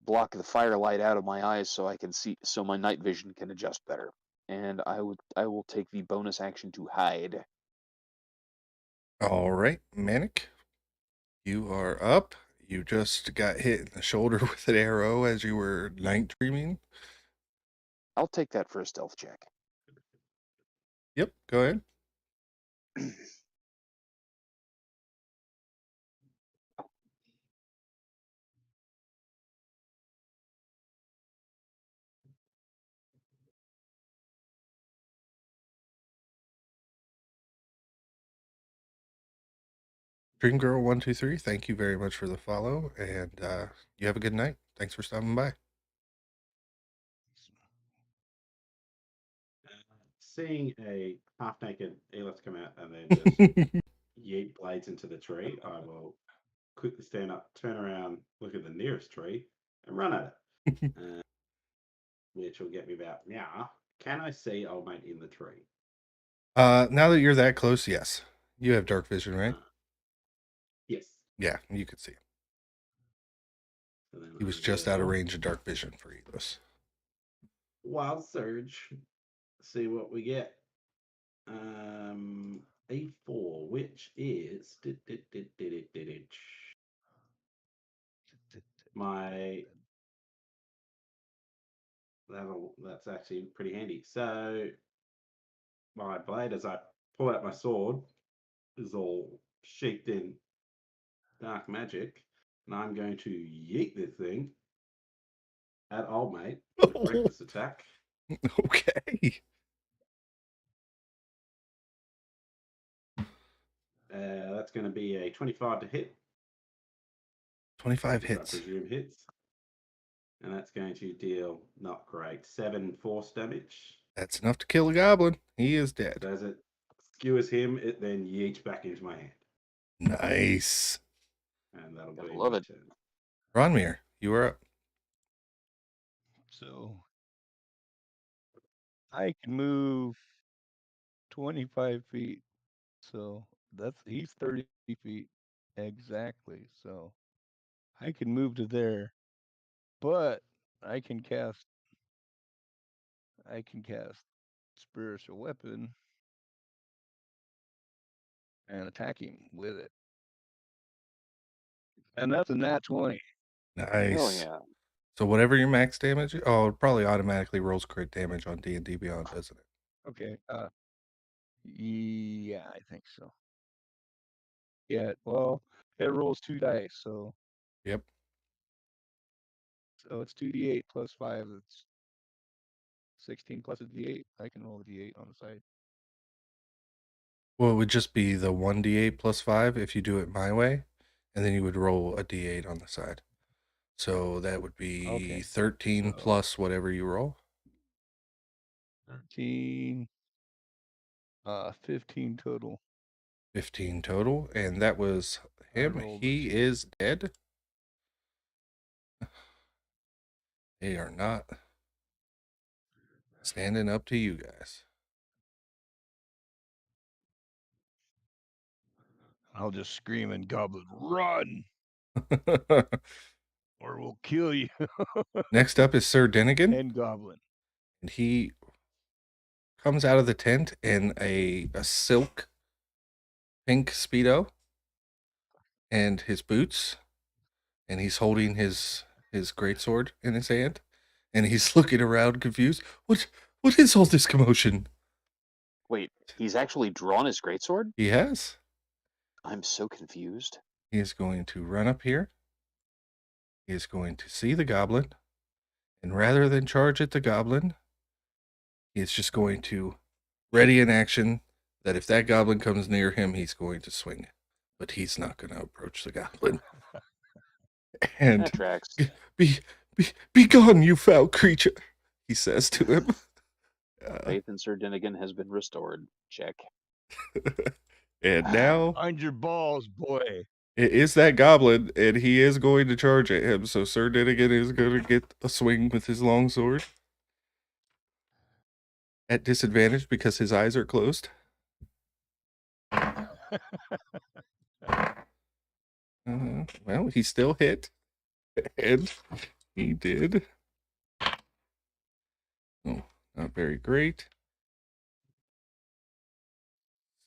Block the firelight out of my eyes so I can see, so my night vision can adjust better. And I will take the bonus action to hide. All right, Manic. You are up. You just got hit in the shoulder with an arrow as you were night dreaming. I'll take that for a stealth check. Yep, go ahead. Dream Girl 123, thank you very much for the follow, and you have a good night. Thanks for stopping by. Seeing a half-naked Elis come out and then just yeet blades into the tree, I will quickly stand up, turn around, look at the nearest tree, and run at it. Which will get me about now. Can I see old mate in the tree? Now that you're that close, yes. You have dark vision, right? Yes. Yeah, you could see him. So then He was I just out of will range of dark vision for Elos. Wild Surge. See what we get. A4, which is my that's actually pretty handy. So my blade, as I pull out my sword, is all shaped in dark magic, and I'm going to yeet this thing at old mate with reckless attack. Okay. That's going to be a 25 to hit, 25 which I hits. presume hits, and that's going to deal not great 7 force damage. That's enough to kill a goblin. He is dead. So as it skewers him, it then yeets back into my hand, Nice. and that'll Gotta be love my it. turn. Ronmir, you are up. So I can move 25 feet. So he's 30 feet exactly. So I can move to there, but I can cast spiritual weapon and attack him with it. And that's a nat 20. Nice. Hell yeah. So whatever your max damage, it probably automatically rolls crit damage on D&D Beyond, doesn't it? Okay. Yeah, I think so. Yeah, well, it rolls 2 dice, so Yep. it's 2d8 plus 5. That's 16 plus a d8. I can roll a d8 on the side. Well, it would just be the 1d8 plus 5 if you do it my way, and then you would roll a d8 on the side. So that would be Okay. 13 So plus whatever you roll. 13, 15 total. 15 total, and that was I him. rolled a He 2. is dead. They are not standing up to you guys. I'll just scream and Goblin, run, or we'll kill you. Next up is Sir Denigan, And Goblin. and he comes out of the tent in a silk pink Speedo and his boots, and he's holding his greatsword in his hand, and he's looking around confused. What is all this commotion? Wait, he's actually drawn his greatsword? He has. I'm so confused. He is going to run up here. He is going to see the goblin, and rather than charge at the goblin, he is just going to ready in action that if that goblin comes near him, he's going to swing. But he's not going to approach the goblin. And That tracks. be gone, you foul creature, he says to him. Faith in Sir Denigan has been restored. Check. And now Mind your balls, boy. it is that goblin, and he is going to charge at him. So Sir Denigan is going to get a swing with his long sword at disadvantage because his eyes are closed. Well, he still hit, and he did. Oh, not very great.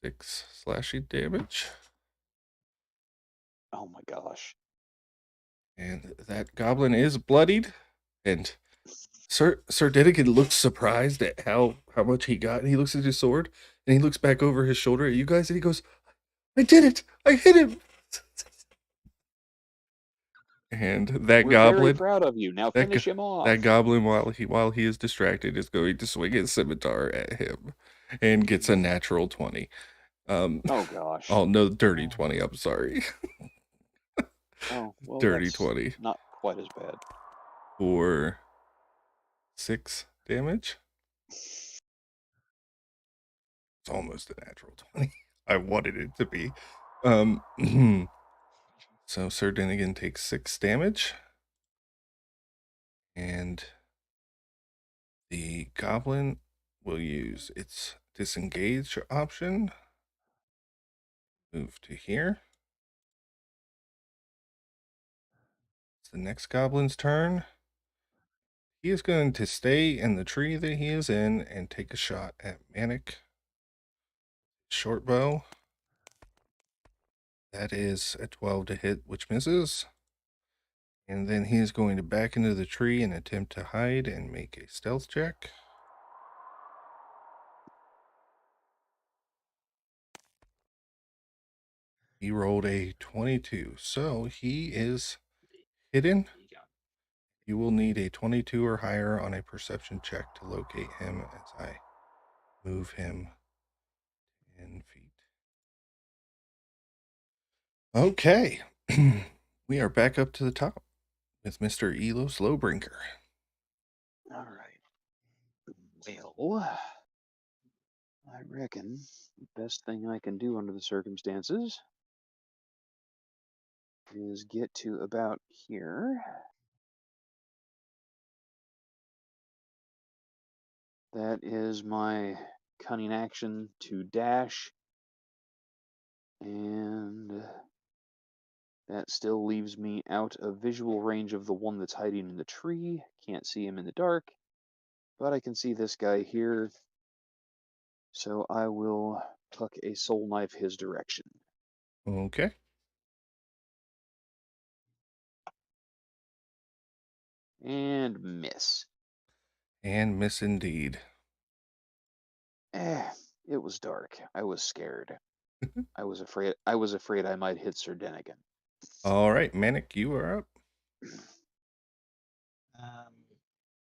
6 slashing damage. Oh my gosh. And that goblin is bloodied. And Sir Denigan looks surprised at how much he got. And he looks at his sword, and he looks back over his shoulder at you guys, and he goes, I did it! I hit him! And that We're goblin, very proud of you. Now finish him off. that goblin, while he is distracted, is going to swing his scimitar at him, and gets a natural 20. Oh gosh. Oh no, dirty 20. I'm sorry. Oh well, Dirty that's 20 not quite as bad. for 6 damage. It's almost a natural 20. I wanted it to be. So Sir Denigan takes 6 damage. And the goblin will use its disengage option. Move to here. the next goblin's turn. He is going to stay in the tree that he is in and take a shot at Manic. Short bow. That is a 12 to hit, which misses. And then he is going to back into the tree and attempt to hide and make a stealth check. He rolled a 22, so he is hidden. There you go. You will need a 22 or higher on a perception check to locate him as I move him 10 feet. Okay. We are back up to the top with Mr. Elos Lowbrinker. All right. Well, I reckon the best thing I can do under the circumstances is get to about here. That is my cunning action to dash. And that still leaves me out of visual range of the one that's hiding in the tree. Can't see him in the dark, but I can see this guy here. So I will pluck a soul knife his direction. Okay. And miss. And miss indeed. It was dark. I was scared. I was afraid I might hit Sir Denigan. All right, Manic, you are up.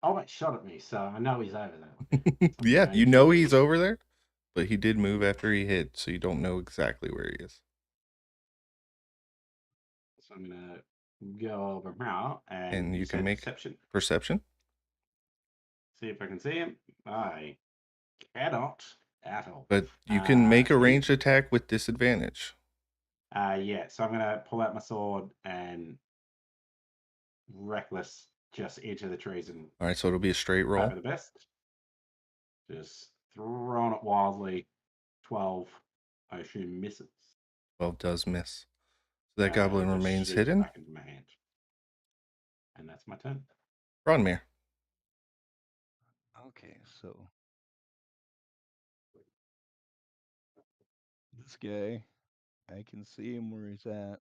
Oh, it shot at me, so I know he's over there. Yeah, you know he's over there, but he did move after he hit, so you don't know exactly where he is. So I'm gonna go over now, And you can said make perception. Perception. See if I can see him. I cannot at all. But you can make a sweet. ranged attack with disadvantage. Yeah, so I'm gonna pull out my sword and reckless just into the trees and All right, so it'll be a straight roll. hope for the best. Just throwing it wildly. 12, I assume misses. 12 does miss. So that goblin Just remains shoot hidden. back into my hand. And that's my turn. Ronmere. Okay, so this guy, I can see him where he's at.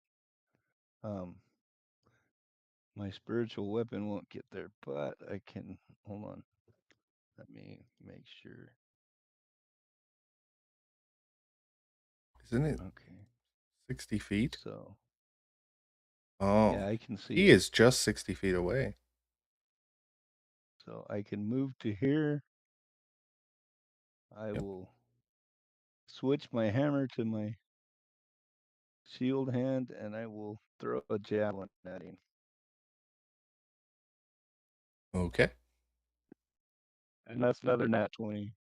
My spiritual weapon won't get there, but I can, hold on. Let me make sure. Isn't it Okay, 60 feet? so Oh, yeah, I can see he him. is just 60 feet away. So I can move to here. I Yep. will switch my hammer to my shield hand and I will throw a javelin at him. Okay. And that's another nat 20.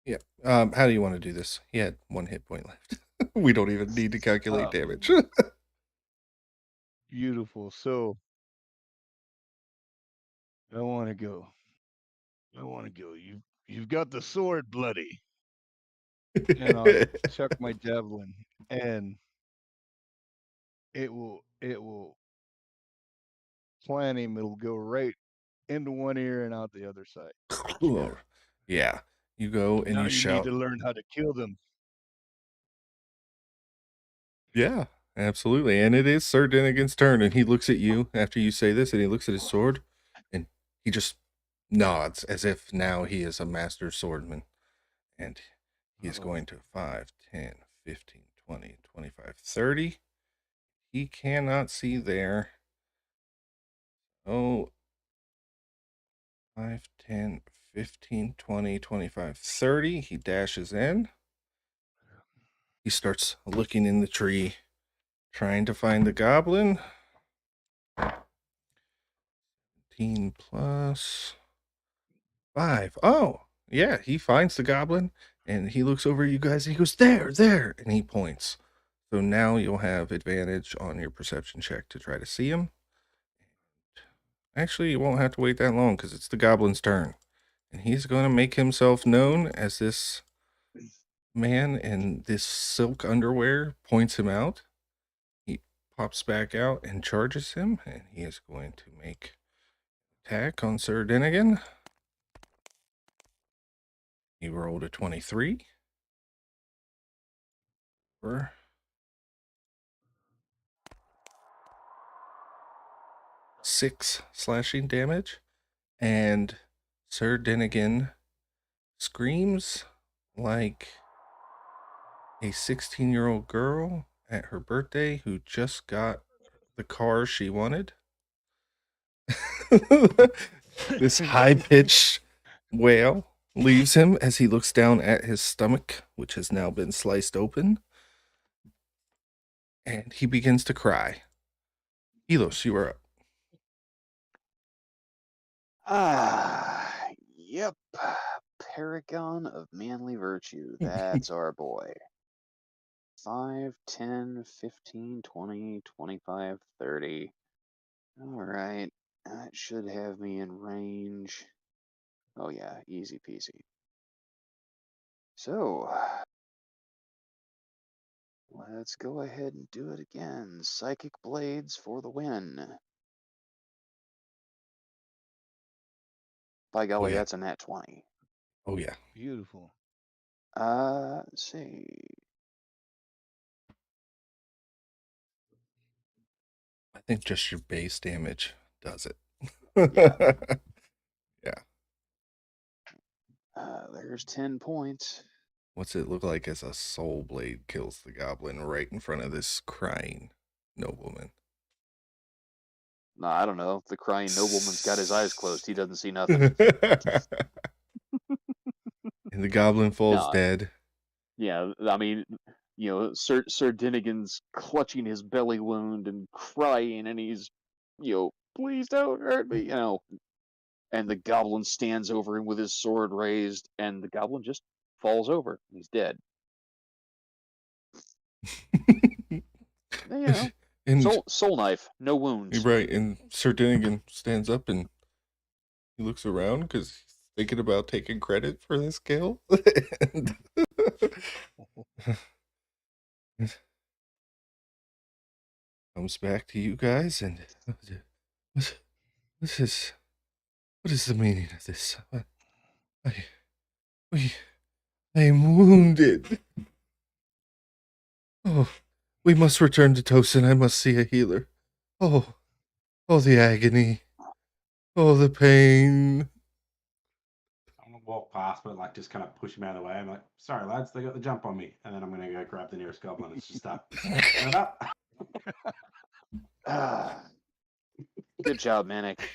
Yeah. How do you want to do this? He had 1 hit point left. We don't even need to calculate damage. Beautiful. So I want to go. You've got the sword bloody. And I'll chuck my javelin and it will plant him. It'll go right into one ear and out the other side. Yeah. You go and Now you you shout. need to learn how to kill them. Yeah, absolutely. And it is Sir Denigan's turn, and he looks at you after you say this, and he looks at his sword, and he just nods as if now he is a master swordsman. And he is going to 5, 10, 15, 20, 25, 30. He cannot see there. Oh, 5, 10, 15, 20, 25, 30. He dashes in. He starts looking in the tree, trying to find the goblin. 15 plus 5. Oh, yeah, he finds the goblin, and he looks over at you guys, and he goes, there, and he points. So now you'll have advantage on your perception check to try to see him. Actually, you won't have to wait that long because it's the goblin's turn. And he's going to make himself known as this man in this silk underwear points him out. He pops back out and charges him, and he is going to make attack on Sir Dinnigan. He rolled a 23 for 6 slashing damage, and Sir Dinnigan screams like a 16-year-old girl at her birthday who just got the car she wanted. This high-pitched wail leaves him as he looks down at his stomach, which has now been sliced open, and he begins to cry. Elos, you are up. Yep. Paragon of manly virtue. That's our boy. 5, 10, 15, 20, 25, 30. Alright. That should have me in range. Oh yeah, easy peasy. So, let's go ahead and do it again. Psychic Blades for the win. By golly, yeah. that's a nat 20. Oh, yeah. Beautiful. Let's see. I think just your base damage does it. Yeah. Yeah. There's 10 points. What's it look like as a soul blade kills the goblin right in front of this crying nobleman? No, I don't know. The crying nobleman's got his eyes closed. He doesn't see nothing. And the goblin falls No. dead. Yeah, I mean, Sir Dinnigan's clutching his belly wound and crying, and he's, please don't hurt me, And the goblin stands over him with his sword raised, and the goblin just falls over. He's dead. And soul knife, no wounds. right, and Sir Dinnigan stands up and he looks around because he's thinking about taking credit for this kill. And comes back to you guys, and what is the meaning of this? I am wounded. Oh, we must return to Tosin. I must see a healer. Oh, the agony. Oh, the pain. I'm gonna walk past, but like just kind of push him out of the way. I'm like, sorry lads, they got the jump on me, and then I'm gonna go grab the nearest goblin and just start it up. Good job, Manic.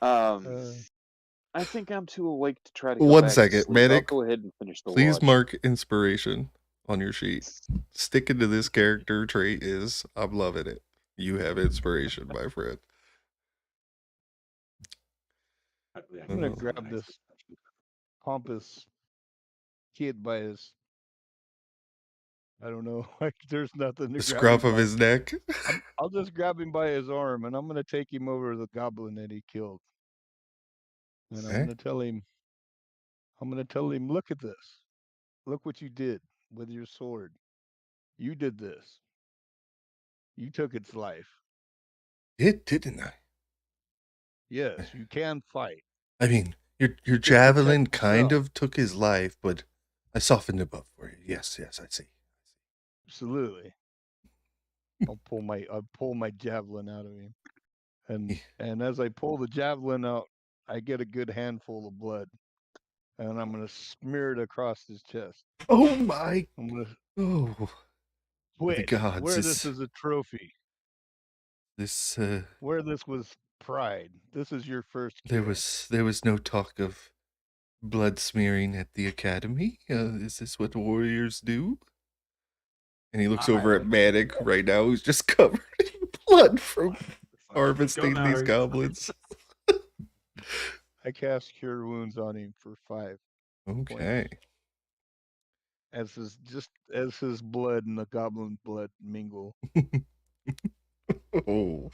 I think I'm too awake to try to go 1 back second, to sleep. Manic. I'll go ahead and finish the Please watch. mark inspiration on your sheet. Sticking to this character trait is, I'm loving it. You have inspiration, my friend. I'm gonna grab this pompous kid by his, I don't know, like there's nothing to The grab scruff him of by. his neck. I'll just grab him by his arm, and I'm gonna take him over to the goblin that he killed. And I'm gonna tell him, look at this. Look what you did with your sword. You did this. You took its life. Didn't I? Yes, you can fight. I mean, your can javelin protect kind yourself. of took his life, but I softened it up for you. Yes, I see. Absolutely. I'll pull my javelin out of him. And as I pull the javelin out, I get a good handful of blood. And I'm gonna smear it across his chest. Oh my! I'm gonna The gods! wear this as a trophy. This Where this was pride. This is your first kill. there was no talk of blood smearing at the academy. Is this what warriors do? And he looks over at Manic right now, who's just covered in blood from harvesting these goblins. I cast Cure Wounds on him for 5. Okay. Points. As his blood and the goblin blood mingle. Oh,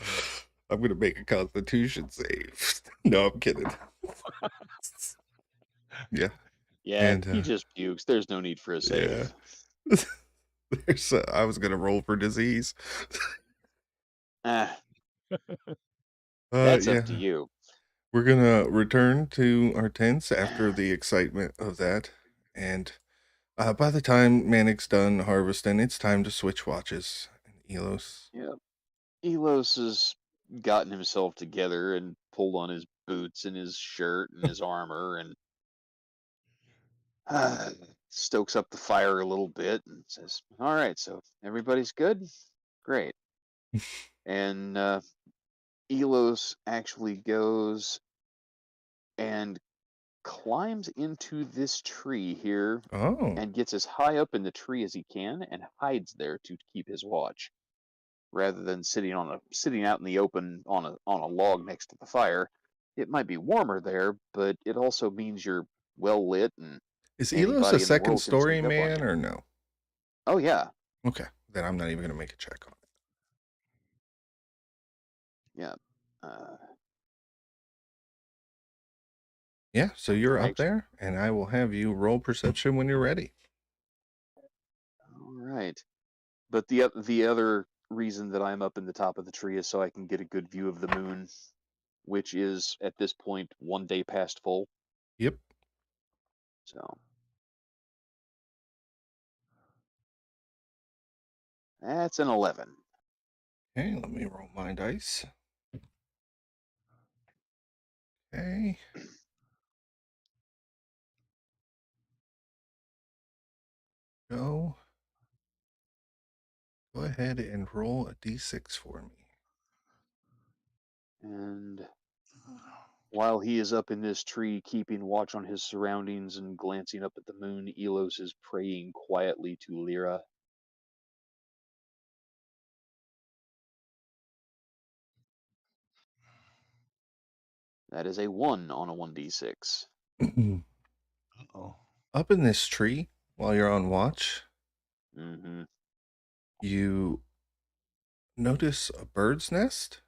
I'm gonna make a Constitution save. No, I'm kidding. Yeah. Yeah, And, he just pukes. There's no need for a save. Yeah. I was gonna roll for disease. Ah, that's up to Yeah. you. We're gonna return to our tents after the excitement of that, and by the time Manic's done harvesting, it's time to switch watches. And Elos, Yeah. Elos has gotten himself together and pulled on his boots and his shirt and his armor and uh, stokes up the fire a little bit and says, "All right, so everybody's good? Great." And Elos actually goes and climbs into this tree here oh, and gets as high up in the tree as he can and hides there to keep his watch rather than sitting out in the open on a log next to the fire. It might be warmer there, but it also means you're well lit and is Elos a anybody in the second world can story sneak up on man you. or no? Oh yeah, Okay, then I'm not even gonna make a check on it. yeah. Uh, Yeah, so you're up actually, there, and I will have you roll perception when you're ready. all right. But the other reason that I'm up in the top of the tree is so I can get a good view of the moon, which is at this point 1 day past full. Yep. So that's an 11. Okay, let me roll my dice. Okay. Go. Go ahead and roll a d6 for me. And while he is up in this tree, keeping watch on his surroundings and glancing up at the moon, Elos is praying quietly to Lyra. That is a 1 on a 1d6. Oh, Up in this tree, while you're on watch, Mm-hmm. you notice a bird's nest,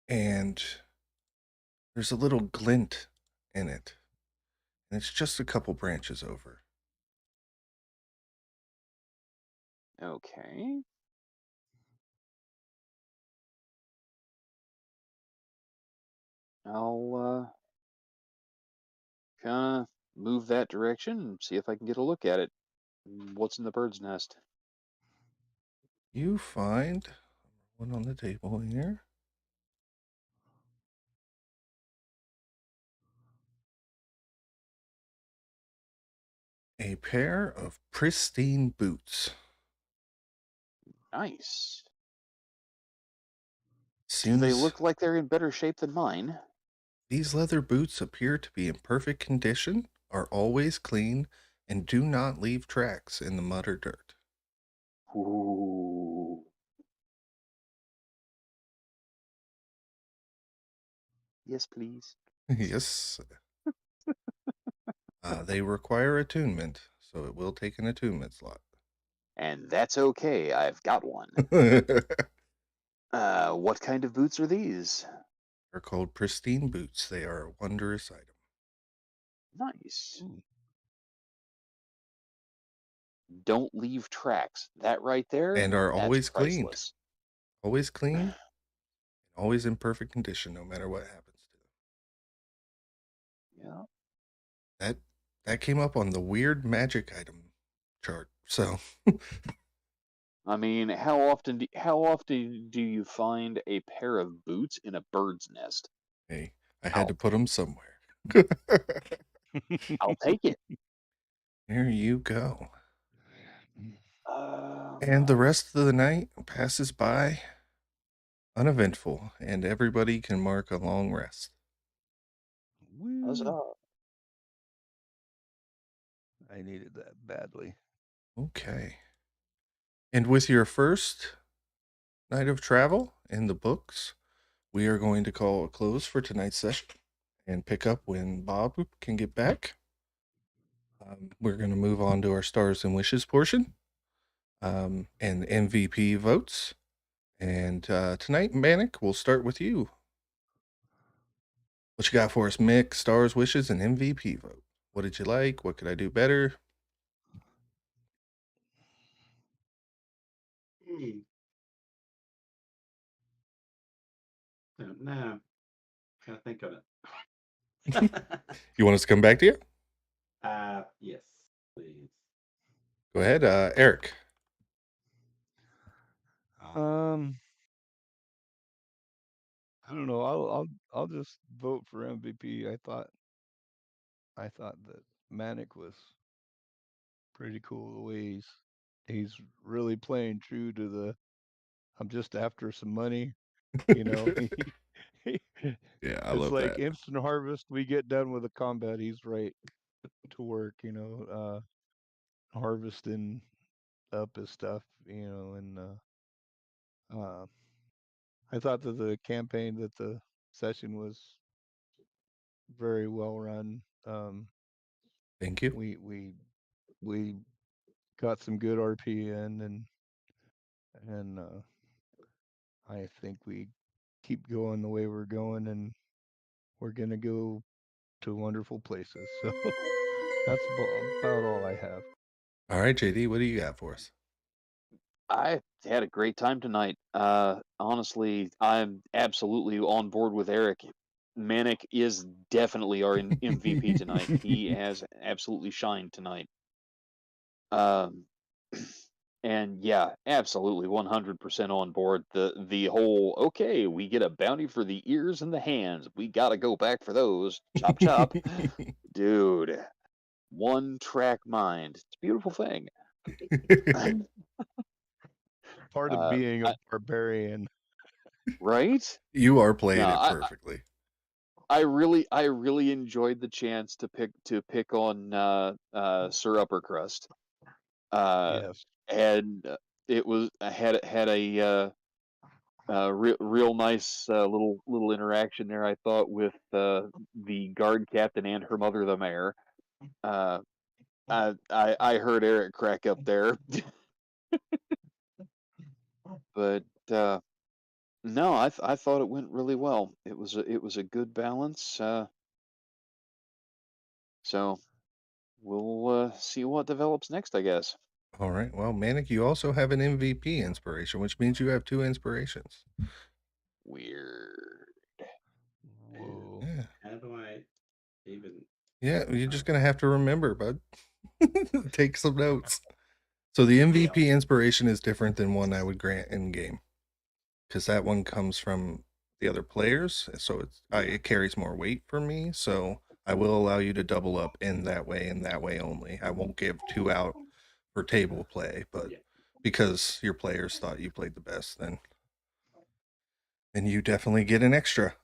and there's a little glint in it, and it's just a couple branches over. Okay. I'll kind of move that direction and see if I can get a look at it. What's in the bird's nest? You find one on the table here. A pair of pristine boots. Nice. Do Soon they as look like they're in better shape than mine? these leather boots appear to be in perfect condition, are always clean, and do not leave tracks in the mud or dirt. Ooh. Yes, please. Yes, they require attunement, so it will take an attunement slot. And that's okay. I've got one. They're What kind of boots are these? called pristine boots. They are a wondrous item Nice. ooh. Don't leave tracks. That right there, and are that's always cleaned. priceless. Always clean, always in perfect condition, no matter what happens to them. Yeah. That that came up on the weird magic item chart. So I mean, how often do you find a pair of boots in a bird's nest? hey, I had to I'll put them somewhere. I'll take it. There you go. Um, And the rest of the night passes by uneventful, and everybody can mark a long rest. Woo. huzzah. I needed that badly. Okay. And with your first night of travel in the books, we are going to call a close for tonight's session and pick up when Bob can get back. We're going to move on to our stars and wishes portion and MVP votes. And tonight, Manic, we'll start with you. What you got for us, Mick, stars, wishes, and MVP vote? What did you like? What could I do better? No, can't think of it. You want us to come back to you? Yes, please. Go ahead, Eric. I don't know. I'll just vote for MVP. I thought that Manic was pretty cool the way he's really playing true to the I'm just after some money, you know. Yeah, I It's love like that. instant harvest. We get done with the combat, he's right to work, harvesting up his stuff, and uh, I thought that the campaign that the session was very well run. Thank you. We got some good RP in, and I think we keep going the way we're going, and we're gonna go to wonderful places. So that's about all I have. All right, JD, what do you got for us? I had a great time tonight. Honestly, I'm absolutely on board with Eric. Manic is definitely our MVP tonight. He has absolutely shined tonight. Um, and yeah, absolutely 100% on board. The whole okay, we get a bounty for the ears and the hands. We gotta go back for those. Chop chop, dude. One track mind. It's a beautiful thing. Part of Uh, being a barbarian. right? You are No, playing it perfectly. I really enjoyed the chance to pick on Sir Uppercrust. Yes. And it was I had a real nice little interaction there. I thought with the guard captain and her mother, the mayor. Uh, I heard Eric crack up there, but no, I thought it went really well. It was a good balance. So we'll see what develops next, I guess. All right. Well, Manic, you also have an MVP inspiration, which means you have 2 inspirations. Weird. Whoa. Yeah. How do I even? Yeah, you're just going to have to remember, bud. Take some notes. So the MVP inspiration is different than one I would grant in game, because that one comes from the other players, so it carries more weight for me. So I will allow you to double up in that way and that way only. I won't give 2 out for table play, but Yeah. because your players thought you played the best, then you definitely get an extra.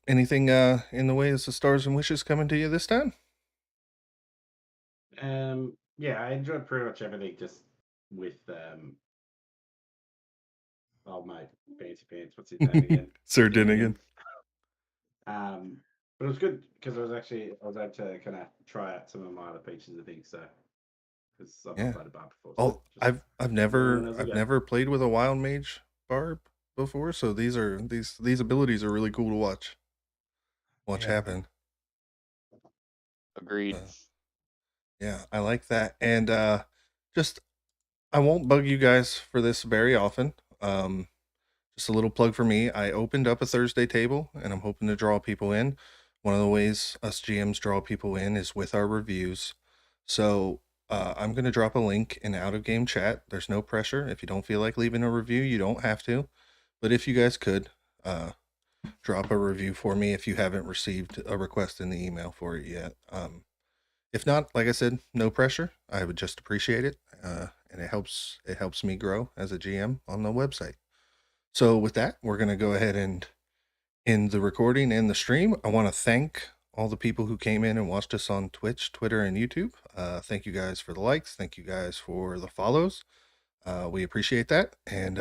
Anything in the way of the stars and wishes coming to you this time? Yeah, I enjoyed pretty much everything just with all my fancy pants. What's his name again? Sir Dinnigan. Dinnigan. But it was good because I was able to kind of try out some of my other features and things. So because I've not Yeah. played a bar before. Oh, So I've learning as I go. never played with a wild mage barb before, so these abilities are really cool to watch Yeah. happen. Agreed. Yeah, I like that. And just I won't bug you guys for this very often. Just a little plug for me. I opened up a Thursday table and I'm hoping to draw people in. One of the ways us GMs draw people in is with our reviews. So I'm going to drop a link in out of game chat. There's no pressure. If you don't feel like leaving a review, you don't have to. But if you guys could drop a review for me if you haven't received a request in the email for it yet. If not, like I said, no pressure. I would just appreciate it. And it helps me grow as a GM on the website. So with that, we're going to go ahead and end the recording and the stream. I want to thank all the people who came in and watched us on Twitch, Twitter, and YouTube. Thank you guys for the likes. Thank you guys for the follows. We appreciate that. And